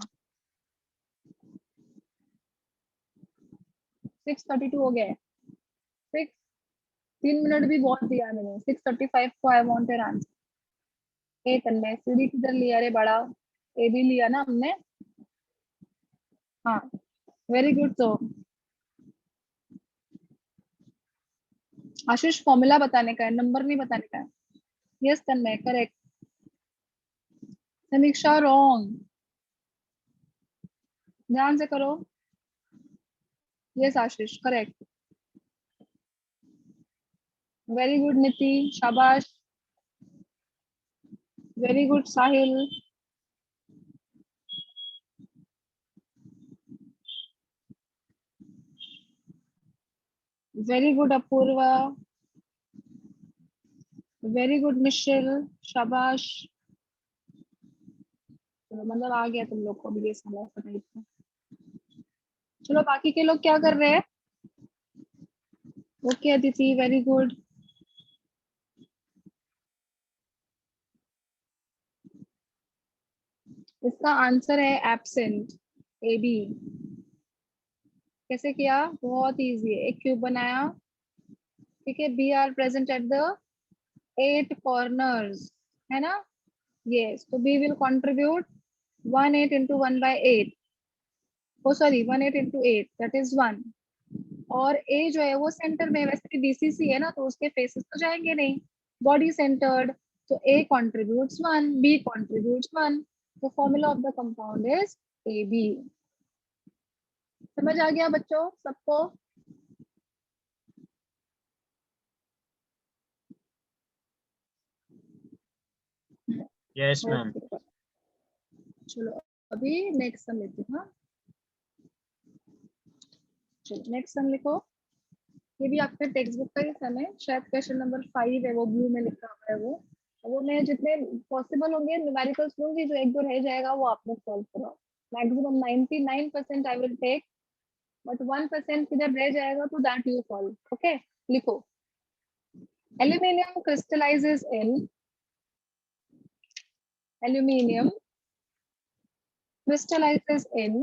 6:32 हो गया है. 3 मिनट भी बहुत दिया मैंने. 6:35 को I want your answer. A Tanmay, CD किधर लिया रे बड़ा? ए भी लिया ना हमने. हाँ वेरी गुड. तो आशीष फॉर्मूला बताने का है, नंबर नहीं बताने का है. Yes Tanmay correct. Samiksha wrong. ध्यान से करो. Yes Ashish correct. Very good Niti, शाबाश. Very good Sahil. Very good Apurva, very good Michelle, शाबाश। चलो मतलब आ गया तुम लोग को भी ये समझ टाइप का। चलो बाकी के लोग क्या कर रहे हैं? Okay Aditi, very good. इसका आंसर है एब्सेंट, ए बी। कैसे किया? बहुत इजी है। एक क्यूब बनाया, ठीक है, B are present at the 8 corners, है ना? यस, तो B will contribute 1 8 into 1 by 8, oh sorry 1 8 into 8, that is 1। और ए जो है वो सेंटर में, वैसे भी बीसीसी है ना तो उसके फेसेस तो जाएंगे नहीं, बॉडी सेंटर्ड, तो ए कंट्रीब्यूट्स 1, बी कंट्रीब्यूट्स 1, तो formula of the compound is A B. समझ आ गया बच्चों सबको? Yes ma'am. Okay. चलो अभी नेक्स्ट सम लेते हैं। हाँ चलो नेक्स्ट सम लिखो। ये भी आपके टेक्स्ट बुक का ही सम है, शायद क्वेश्चन नंबर 5 है, वो ब्लू में लिखा हुआ है। वो मैं जितने पॉसिबल होंगे न्यूमेरिकल्स लूंगी, जो एक दो रह जाएगा वो आप लोग सॉल्व करो। Maximum 99% I will take, but 1% किधर रह जाएगा तो दैट यू सॉल्व। ओके लिखो। Aluminium crystallizes in, aluminium crystallizes in,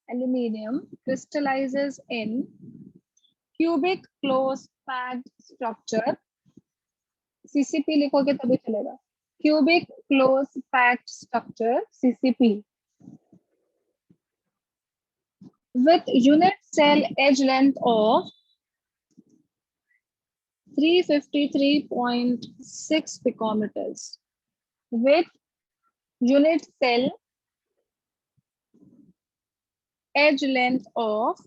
aluminium crystallizes in cubic close packed structure, CCP लिखोगे तभी चलेगा, cubic close packed structure CCP, with unit cell edge length of 353.6 picometers, with unit cell edge length of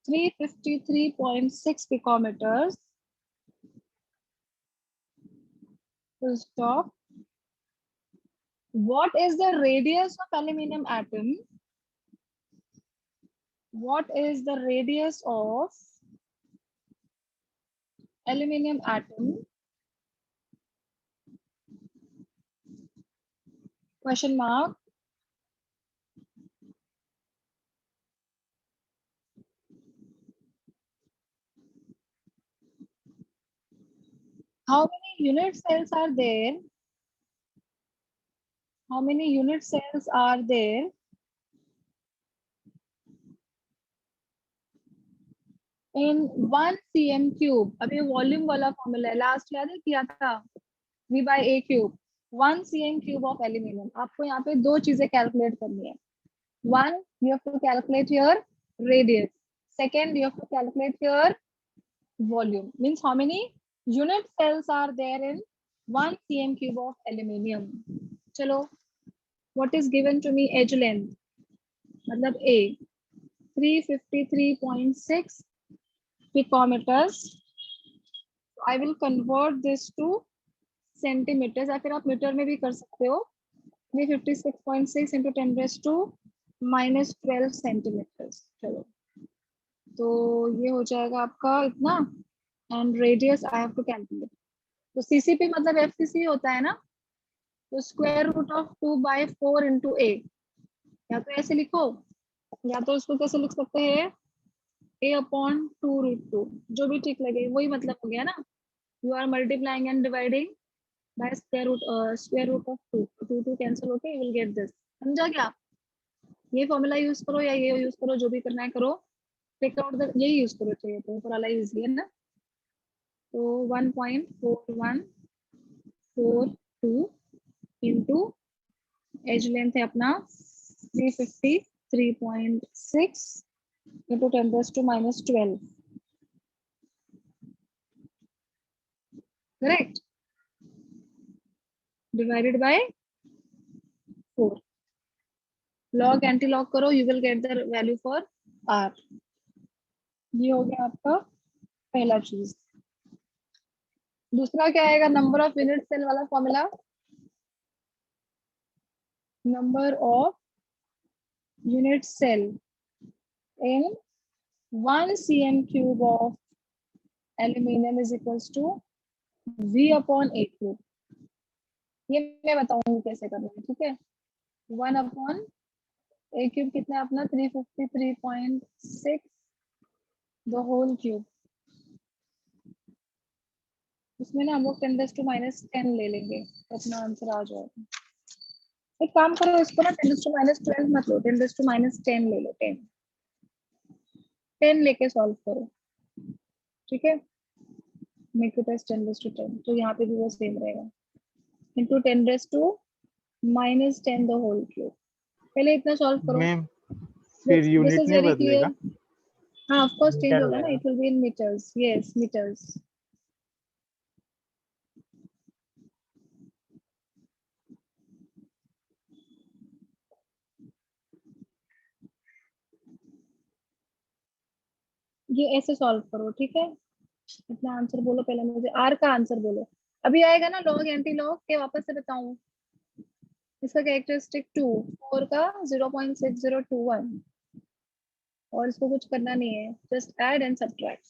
353.6 picometers, full stop. What is the radius of aluminum atom? What is the radius of aluminum atom? Question mark. How many unit cells are there? How many unit cells are there in 1 cm cube? अभी volume वाला formula है, last याद है किया था, V by A cube, 1 cm cube of aluminium। आपको यहाँ पे दो चीजें कैलकुलेट करनी है। One, you have to calculate your radius. Second, you have to calculate your volume. Means how many unit cells are there in 1 cm cube of aluminium? चलो, what is given to me? Edge length, मतलब A, 353.6 picometers. I will convert this to centimeters, या फिर आप metre में भी कर सकते हो। 356.6 into 10 raised to minus 12 centimeters। चलो तो ये हो जाएगा आपका इतना, and radius I have to calculate. तो सीसीपी मतलब एफसीसी होता है ना, तो square root of 2 by 4 into a, या तो ऐसे लिखो, या तो उसको कैसे लिख सकते हैं, a/2√2, जो भी ठीक लगे, वही मतलब हो गया ना। You are multiplying and dividing by square root of 2, 2 cancel होके यू विल गेट दिस। समझा क्या? ये फॉर्मूला यूज करो या ये यूज करो, जो भी करना है करो, टेक आउट द, यही यूज करो, चाहिए तो फॉर इजी है ना। तो 1.4142 इंटू एज लेंथ है अपना 353.6 into 10 raised to minus 12, correct, divided by 4। Log anti log करो, you will get the value for R. ये हो गया आपका पहला चीज। दूसरा क्या आएगा? नंबर ऑफ यूनिट सेल वाला formula, number of unit cell in 1 cm cube of aluminum is equals to V upon A cube. ये मैं बताऊंगी कैसे करना है, ठीक है। 1 upon A cube कितना है अपना 353.6 the whole cube। इसमें ना हम लोग 10⁻10 ले लेंगे तो अपना आंसर आ जाएगा। एक काम करो, इसको ना 10⁻12 मत लो, 10⁻10 ले लो। 10 लेके सॉल्व करो, ठीक है। मेक इट एज 10⁻10, तो यहाँ पे भी वो सेम रहेगा, इंटू 10⁻10 द होल क्यूब। पहले इतना सॉल्व करो। मैम फिर This यूनिट is नहीं very बदलेगा? clear। हाँ ऑफ कोर्स चेंज मीटर होगा ना, वगैरह। It will be in meters. Yes meters. ये ऐसे सॉल्व करो, ठीक है। इतना आंसर बोलो, पहले मुझे आर का आंसर बोलो। अभी आएगा ना लॉग एंटी लॉग के, वापस से बताऊं। इसका कैरेक्टरिस्टिक 2 4 का 0.6021 और इसको कुछ करना नहीं है, just add and subtract.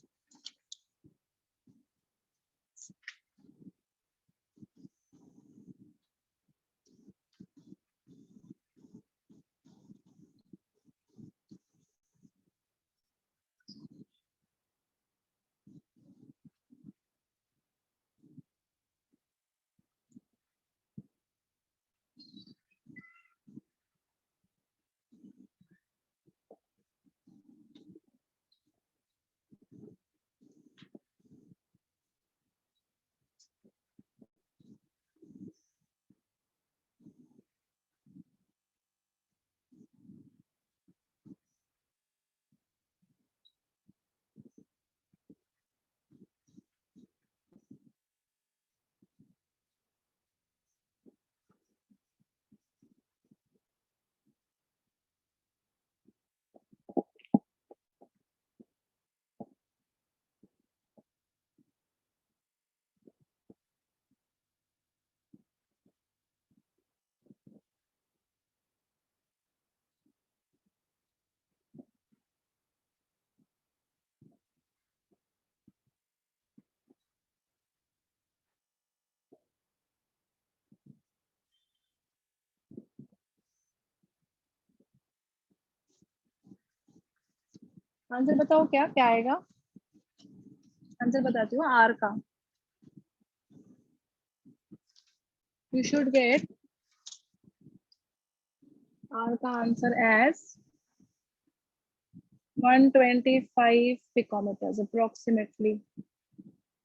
Answer बताओ, क्या क्या आएगा। आंसर बताती हूँ आर का। यू शुड गेट आर का आंसर एज 125 पिकोमीटर्स अप्रोक्सीमेटली।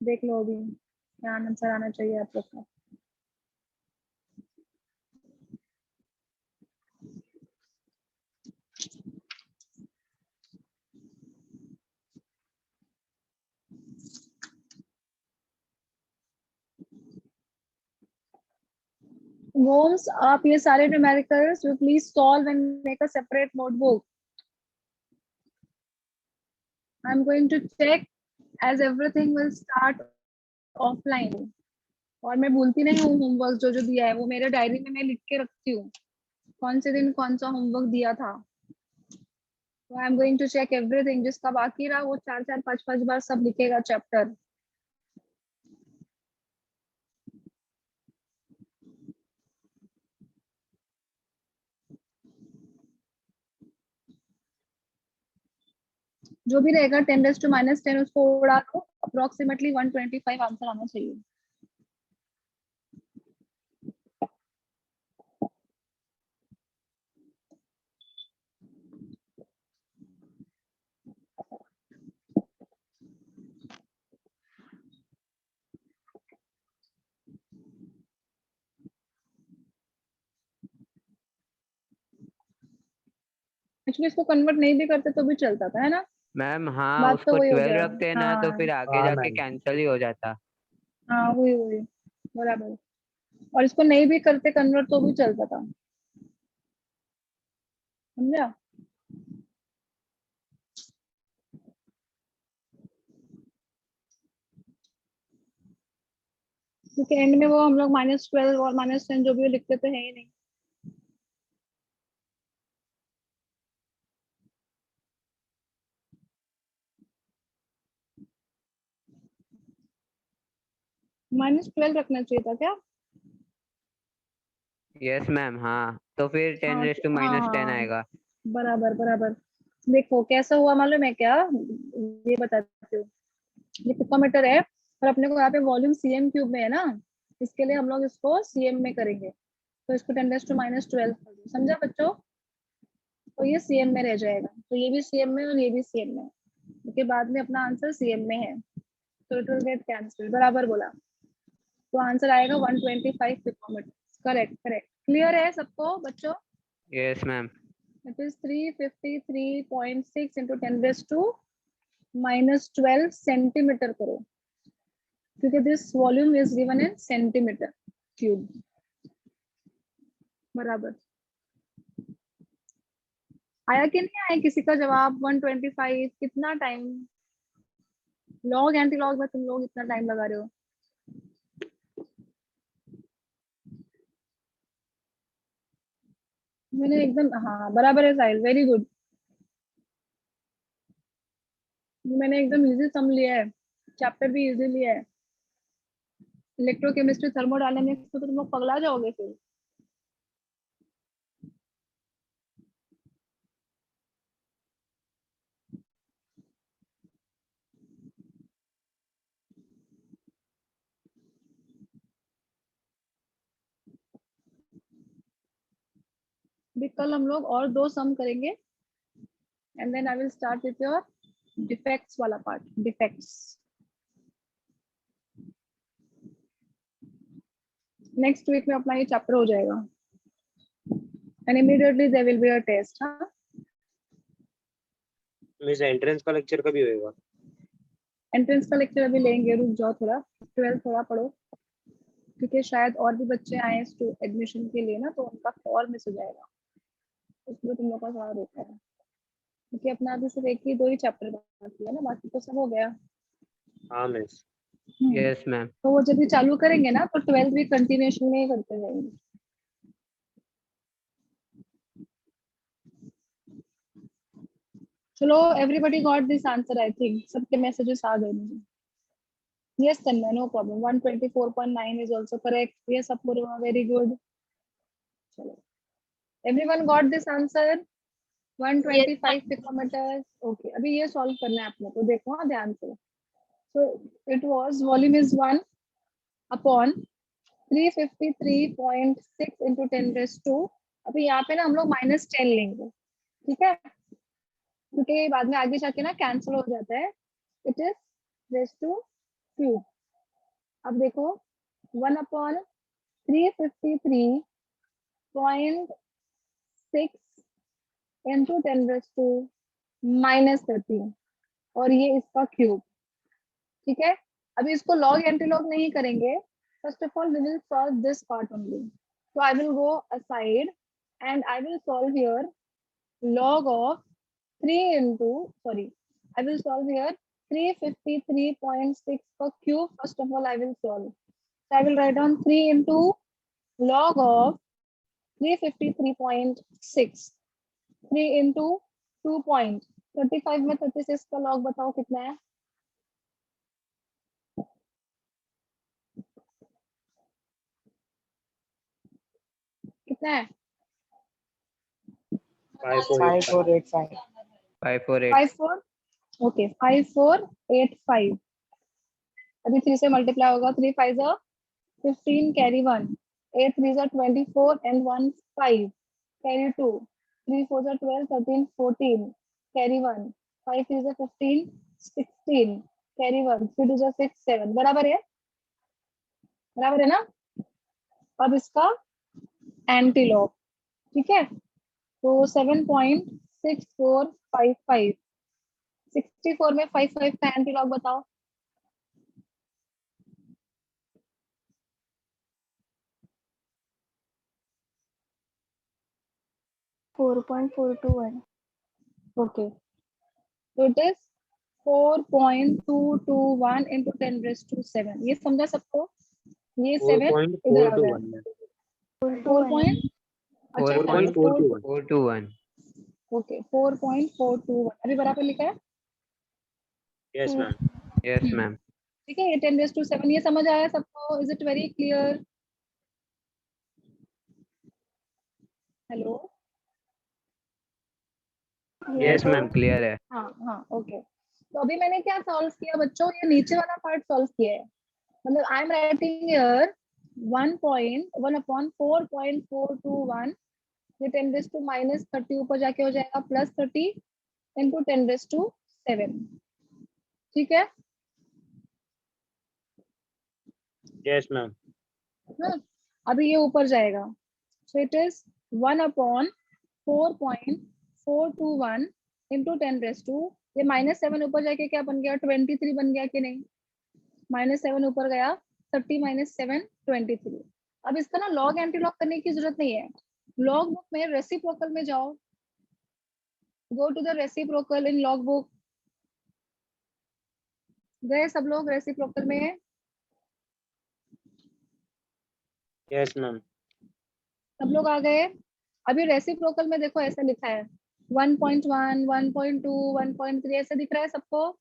देख लो अभी क्या आंसर आना चाहिए आप लोग का। Goals, आप ये सारे numericals you please solve and make a separate notebook. I'm going to check as everything will start offline. और मैं भूलती नहीं हूँ होमवर्क जो जो दिया है वो मेरे डायरी में मैं लिख के रखती हूँ, कौन से दिन कौन सा होमवर्क दिया था। तो I am going to check everything. जिसका बाकी रहा वो 4-4 5-5 बार सब लिखेगा चैप्टर। जो भी रहेगा 10⁻10 उसको उड़ा दो, अप्रोक्सीमेटली 125 आंसर आना चाहिए। एक्चुअली इसको कन्वर्ट नहीं भी करते तो भी चलता था, है ना। मैम हाँ, बात तो उसको वही हो 12 गया। रखते हैं ना तो हाँ फिर आगे जाके कैंसिल ही हो जाता। हाँ वही वही बराबर। और इसको नहीं भी करते कन्वर्ट तो भी चलता था, समझा। क्योंकि एंड में वो हम लोग -12 और -10 जो भी लिखते तो है ही नहीं। -12 रखना चाहिए था क्या? यस मैम, हाँ तो फिर 10 हाँ रेस टू हाँ -10 हाँ, आएगा। बराबर बराबर। देखो कैसा हुआ मालूम है क्या, ये बताती हूँ। ये पिकोमीटर है और अपने को यहाँ पे वॉल्यूम सीएम क्यूब में है ना, इसके लिए हम लोग इसको सीएम में करेंगे, तो इसको 10⁻12 कर दो, समझा बच्चों? तो ये सीएम में रह जाएगा, तो ये भी सीएम में और ये भी सीएम में, क्योंकि बाद में अपना आंसर सीएम में है, तो इट विल गेट कैंसिल। बराबर बोला, तो आंसर आएगा 125 पिकोमीटर। Correct correct. क्लियर है सबको बच्चों? Yes ma'am. It is 353.6 into 10⁻12 centimetre करो, क्योंकि this volume is given in centimetre cube. बराबर आया कि नहीं आया किसी का जवाब? 125 कितना टाइम? लॉग एंटी लॉग में तुम लोग इतना टाइम लगा रहे हो। मैंने एकदम, हाँ बराबर है साहिल, वेरी गुड। मैंने एकदम इजी सम लिया है, चैप्टर भी इजी लिया है। इलेक्ट्रोकेमिस्ट्री थर्मोडायनामिक्स तो तुम लोग पगला जाओगे फिर। भी कल हम लोग और 2 सम करेंगे, and then I will start with your defects वाला पार्ट। डिफेक्ट्स नेक्स्ट वीक में अपना ये चैप्टर हो जाएगा, and immediately there will be a test. हाँ, मिस एंट्रेंस का लेक्चर कभी होएगा? एंट्रेंस का लेक्चर अभी लेंगे, रुक जाओ थोड़ा, 12 थोड़ा पढ़ो, क्योंकि शायद और भी बच्चे आए एडमिशन के लिए ना, तो उनका और मिस हो जाएगा, इसलिए तुम लोग का थोड़ा रोका है, क्योंकि अपना अभी सिर्फ 1 ही 2 ही चैप्टर बाकी है ना, बाकी तो सब हो गया। हाँ मिस। Yes ma'am. तो वो जब भी चालू करेंगे ना, तो 12th भी कंटिन्यूएशन में ही करते जाएंगे। चलो, everybody got this answer, I think सबके मैसेजेस आ गए मुझे। Yes Tanmay, no problem. 124.9 is also correct. Yes Apurva, very good. चलो, everyone got this answer 125 picometer. Okay, अभी ये सॉल्व करना है अपने को, देखो हाँ ध्यान से। So it was volume is 1 upon 353.6 into 10⁻²। अभी यहाँ पे ना हम लोग -10 लेंगे, ठीक है, क्योंकि बाद में आगे जाके ना कैंसिल हो जाता है। It is raise two cube. अब देखो 1 अपॉन 353.6 into 10⁻³ और ये इसका क्यूब, ठीक है। अभी इसको लॉग एंटी लॉग नहीं करेंगे, first of all we will solve this part only. So I will go aside and I will solve here log of 3 into, sorry, I will solve here 353.6 per cube. First of all, I will solve. So I will write down 3 into log of 353.6. 3 into 2.35 में 36 का log बताओ कितना है? कितना है? 5485 54, okay 5485। अभी 3 से multiply होगा, 3 5 15 carry 1, 8 3 24 and 1 5 carry 2, 3 4 12 13 14 carry 1, 5 3 15 16 carry 1, 3 2 6 7। बराबर है? बराबर है ना? अब इसका एंटी लॉग, ठीक है, तो 7.6455। 64 में 55 का एंटी लॉग बताओ। ओके, तो इट इज 4.221 into 10⁻⁷। ये समझा सबको? ये 7 इधर आ गया। 4. अच्छा 4.421। 421। ओके 4.421 अभी बराबर लिखा है? Yes ma'am. Yes ma'am. ठीक है, ये 10⁻⁷ ये समझ आया सबको? Is it very clear? Hello? Yes ma'am clear है। हाँ हाँ ओके। तो अभी मैंने क्या सॉल्व किया बच्चों, ये नीचे वाला पार्ट सॉल्व किया है। मतलब आई एम राइटिंग हियर 1.1/4.421, ये 10⁻⁻30 ऊपर जाके हो जाएगा +30 इंटू 10⁻⁷। ठीक है? Yes ma'am. हाँ, अभी ये ऊपर जाएगा, सो इट इज 1/4.421 इंटू 10⁻⁷, ये -7 ऊपर जाके क्या बन गया, 23 बन गया कि नहीं? -7 ऊपर गया, 30 - 7 23। अब इसका ना लॉग एंटी लॉग करने की जरूरत नहीं है। लॉग बुक में रेसिप्रोकल में जाओ, go to the reciprocal in log book. गए सब लोग रेसिप्रोकल में? Yes ma'am. सब लोग आ गए? अभी रेसिप्रोकल में देखो ऐसा लिखा है 1.1, 1.2, 1.3 ऐसा दिख रहा है सबको?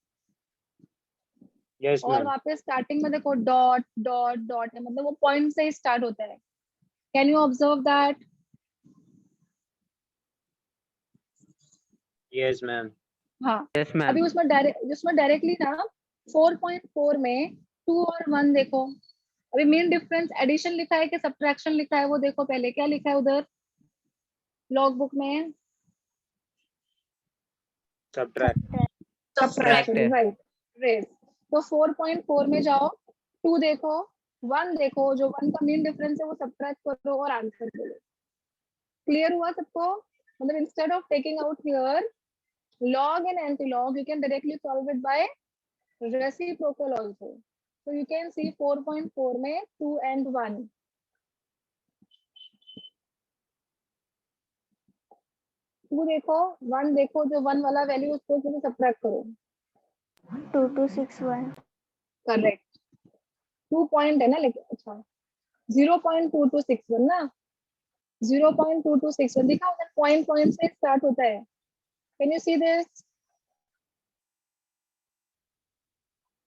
यस और मैम। वहाँ पे स्टार्टिंग में देखो डॉट डॉट डॉट है, मतलब वो पॉइंट से ही स्टार्ट होता है। Can you observe that? Yes ma'am. हाँ। Yes ma'am. अभी उसमें डायरेक्टली ना 4.4 में 2 और 1 देखो। अभी मेन डिफरेंस एडिशन लिखा है कि सब्ट्रैक्शन लिखा है, वो देखो पहले क्या लिखा है उधर लॉग बुक में? सब्ट्रैक्ट। Subtraction, right right. तो 4.4 में जाओ, 2 देखो, 1 देखो, जो 1 का मेन डिफरेंस है वो सब्ट्रैक्ट करो और आंसर करो। क्लियर हुआ सबको? मतलब instead of taking out here log and anti-log, you can directly solve it by reciprocal also. So you can see 4.4 में 2 and 1. 2 देखो, 1 देखो, जो 1 वाला वैल्यू उसको फिर सब्ट्रैक्ट करो। 2261 करेक्ट। 2 पॉइंट है ना, लेकिन अच्छा 0.2261 ना, 0.2261 दिखा उधर, पॉइंट पॉइंट से स्टार्ट होता है। Can you see this?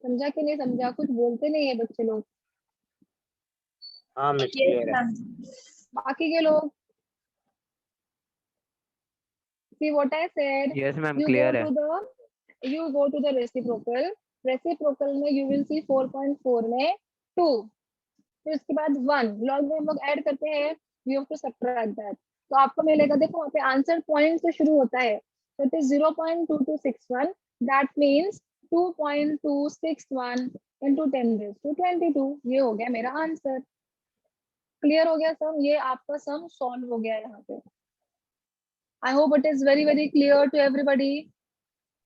समझा कि नहीं समझा? कुछ बोलते नहीं है बच्चे लोग। हाँ मिस Yes, क्लियर है। ma'am. बाकी के लोग see what I said, yes ma'am you go clear है। to the reciprocal में you will see 4.4 में 2, फिर उसके बाद 1, लॉग में हम लोग ऐड करते हैं, you have to subtract that, तो आपको मिलेगा, देखो वहाँ पे आंसर पॉइंट से शुरू होता है, तो it is 0.2261, that means 2.261 into 10⁻22, ये हो गया मेरा आंसर। क्लियर हो गया सम? ये आपका सम सॉल्व हो गया यहाँ पे। I hope it is very very clear to everybody.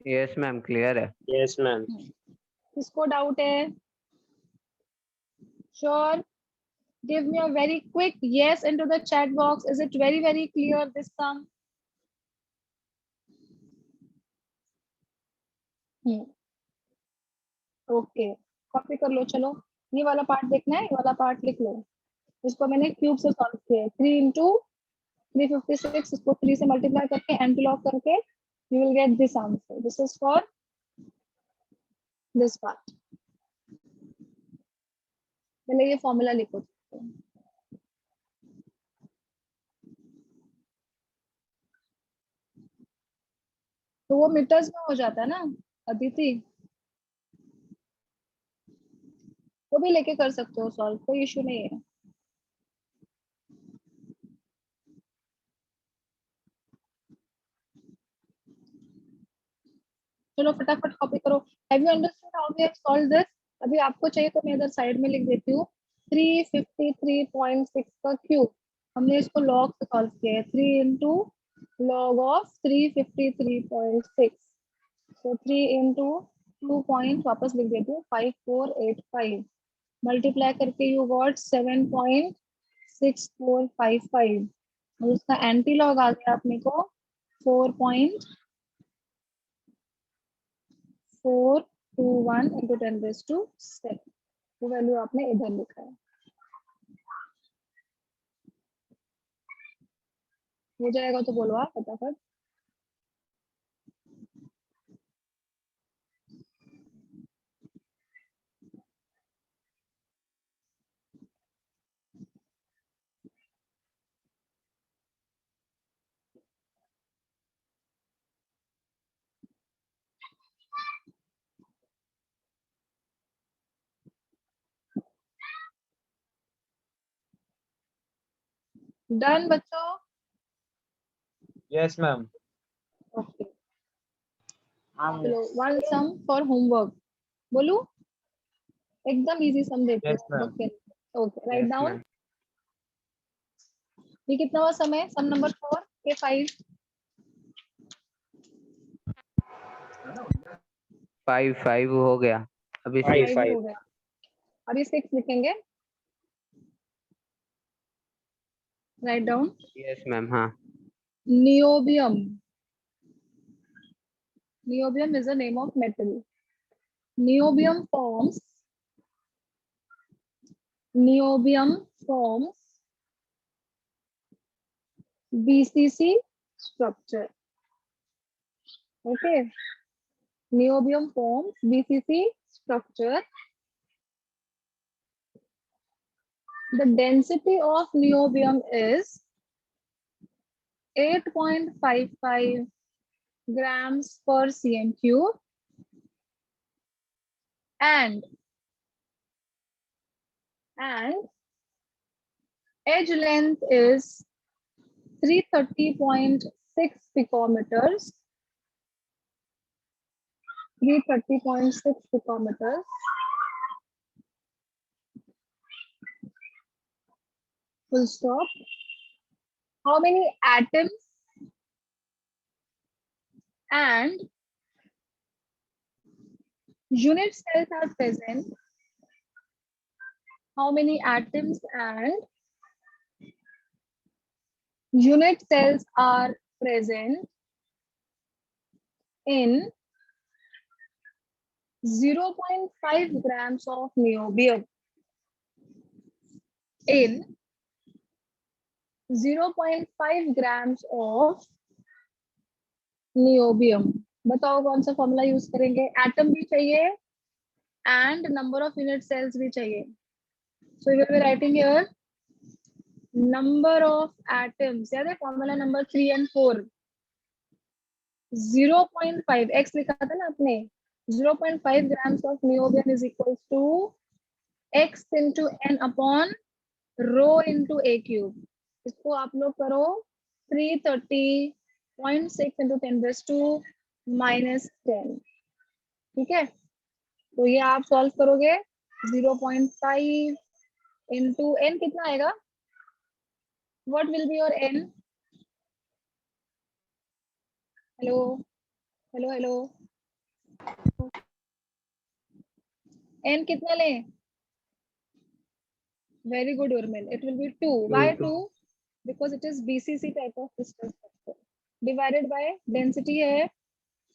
Yes ma'am clear है। Yes ma'am. किसको डाउट है? Sure. Give me a very quick yes into the chat box. Is it very very clear this sum? Okay, copy कर लो। चलो ये वाला part देखना है, ये वाला पार्ट लिख लो। इसको मैंने क्यूब से सॉल्व किया है, 3 into 356, इसको 3 से मल्टीप्लाई करके एंटीलॉग करके you will get this answer. This is for this part. पहले ये फॉर्मूला लिखो। तो वो मीटर्स में हो जाता है ना अदिति, वो भी लेके कर सकते हो सॉल्व, कोई इशू नहीं है। चलो फटाफट कॉपी करो। Have you understood how we have solved this? अभी आपको चाहिए तो मैं इधर साइड में लिख देती हूँ, 353.6 का क्यूब, हमने इसको लॉग से सॉल्व किया है, 3 into log of 353.6, so 3 into 2 point वापस लिख देती हूँ 5485, मल्टीप्लाई करके यू गॉट 7.6455, और उसका एंटी लॉग आ गया अपने को 4.421 into 10⁻⁷, वो वैल्यू आपने इधर लिखा है। हो जाएगा तो बोलो आप फटाफट। डन बच्चों? Yes, ma'am. ओके, हाँ चलो वन सम फॉर होमवर्क बोलू, एकदम इजी सम देते Yes, ma'am. हैं। Okay, right Yes, down. ma'am. ये कितना हुआ समय? सम नंबर 4 के 5 5 हो गया अभी Five, 6। 5 हो गया, अभी 6 लिखेंगे। Write down. Yes ma'am. हाँ niobium, niobium is a name of metal. Niobium forms BCC structure. Okay, niobium forms BCC structure. The density of niobium is 8.55 grams per cm cube, and edge length is 330.6 picometers. 330.6 picometers. Full stop. How many atoms and unit cells are present? How many atoms and unit cells are present in 0.5 grams of niobium? In 0.5 grams of niobium. बताओ कौन सा formula use करेंगे? Atom भी चाहिए and number of unit cells भी चाहिए. So we will be writing here number of atoms. याद है फॉर्मूला नंबर 3 and 4. 0.5 x लिखा था ना आपने. 0.5 grams of niobium is equals to x into n upon rho into a cube. इसको आप लोग करो 330.6 into 10 raised to minus 10. ठीक है, तो ये आप सॉल्व करोगे. 0.5 into n कितना आएगा? What will be your n? Hello, hello, hello. n कितना लें? Very good, Urmil. It will be 2. Why 2? Because it is BCC type of crystal structure. Divided by density है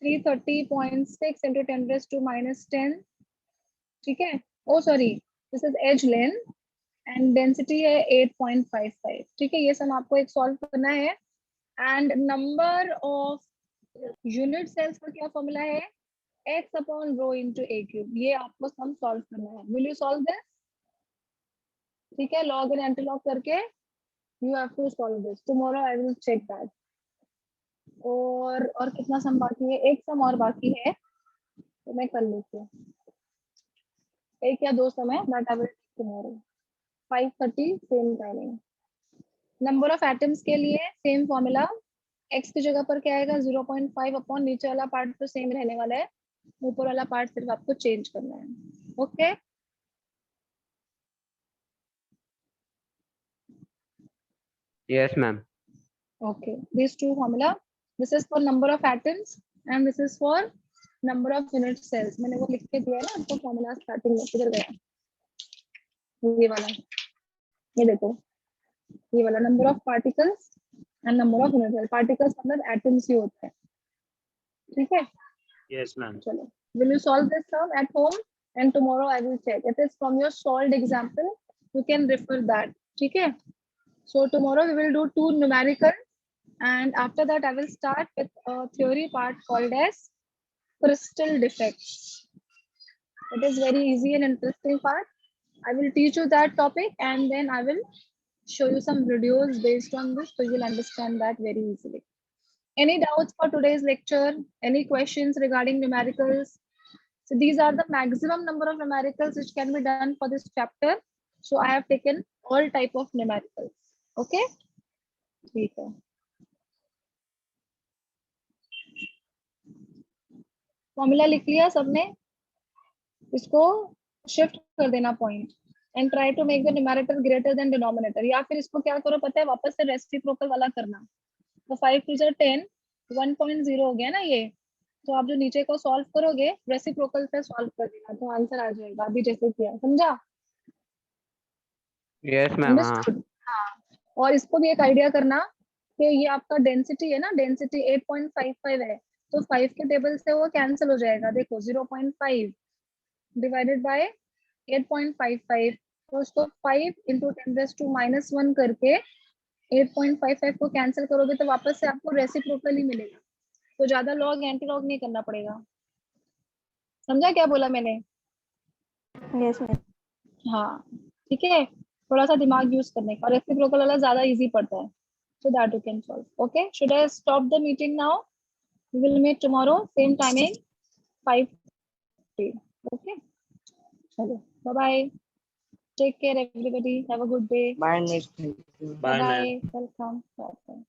330.6 into 10 raised to minus 10. ठीक है? Oh sorry, this is edge length and density है 8.55. ठीक है, ये सब आपको एक सॉल्व करना है. And number of unit cells का क्या फॉर्मूला है? x upon rho into a cube. ये आपको सम सॉल्व करना है. Will you solve this? ठीक है, log and antilog करके you have to solve this. Tomorrow I will check that. और कितना सम बाकी है? एक सम और बाकी है तो मैं कर लेती हूँ. एक या दो सम है but I will tomorrow. 5:30 same timing. Number of atoms के लिए सेम फॉर्मूला. x की जगह पर क्या आएगा? 0.5 अपॉन नीचे वाला पार्ट तो सेम रहने वाला है, ऊपर वाला पार्ट सिर्फ आपको चेंज करना है. Okay yes ma'am. Okay, these two formula. This is for number of atoms and this is for number of unit cells. मैंने वो लिख के दिया है ना आपको फॉर्मूला स्टार्टिंग में. किधर गया? ये वाला, ये देखो, ये वाला number of particles and number of unit cell. Particles मतलब एटम्स ही होते हैं. ठीक है, Yes, ma'am. चलो. Will you solve this sum at home? And tomorrow I will check. It is from your solved example. You can refer that. ठीक है. So tomorrow we will do 2 numerical. And after that, I will start with a theory part called as crystal defects. It is very easy and interesting part. I will teach you that topic and then I will show you some videos based on this so you will understand that very easily. Any doubts for today's lecture? Any questions regarding numericals? So these are the maximum number of numericals which can be done for this chapter. So I have taken all type of numericals. Okay. ठीक है, formula लिख लिया सबने, इसको shift कर देना point and try to make the numerator greater than denominator, या फिर इसको क्या करो पता है, वापस से रेसिप्रोकल वाला करना। तो 5 टू 10 1.0 हो गया ना ये, तो आप जो नीचे को सॉल्व करोगे रेसिप्रोकल से सॉल्व कर देना, तो आंसर आ जाएगा अभी जैसे किया, समझा? Yes ma'am. हाँ Understood? हाँ, और इसको भी एक आइडिया करना कि ये आपका डेंसिटी है ना, डेंसिटी 8.55 है, तो 5 के टेबल से वो कैंसिल हो जाएगा, देखो 0.5 डिवाइडेड बाय 8.55, तो उसको 5 इंटू 10⁻⁻1 करके 8.55 को कैंसिल करोगे तो वापस से आपको रेसिप्रोकल ही मिलेगा, तो ज्यादा लॉग एंटी लॉग नहीं करना पड़ेगा। समझा क्या बोला मैंने? Yes ma'am. हाँ ठीक है, थोड़ा सा दिमाग यूज करने का, और रेसिप्रोकल वाला ज्यादा इजी पड़ता है, so that you can solve. Okay, should I stop the meeting now? We will meet tomorrow same timing 5:30. Okay, चलो bye bye, take care everybody, have a good day. Bye next Bye bye, welcome, bye bye.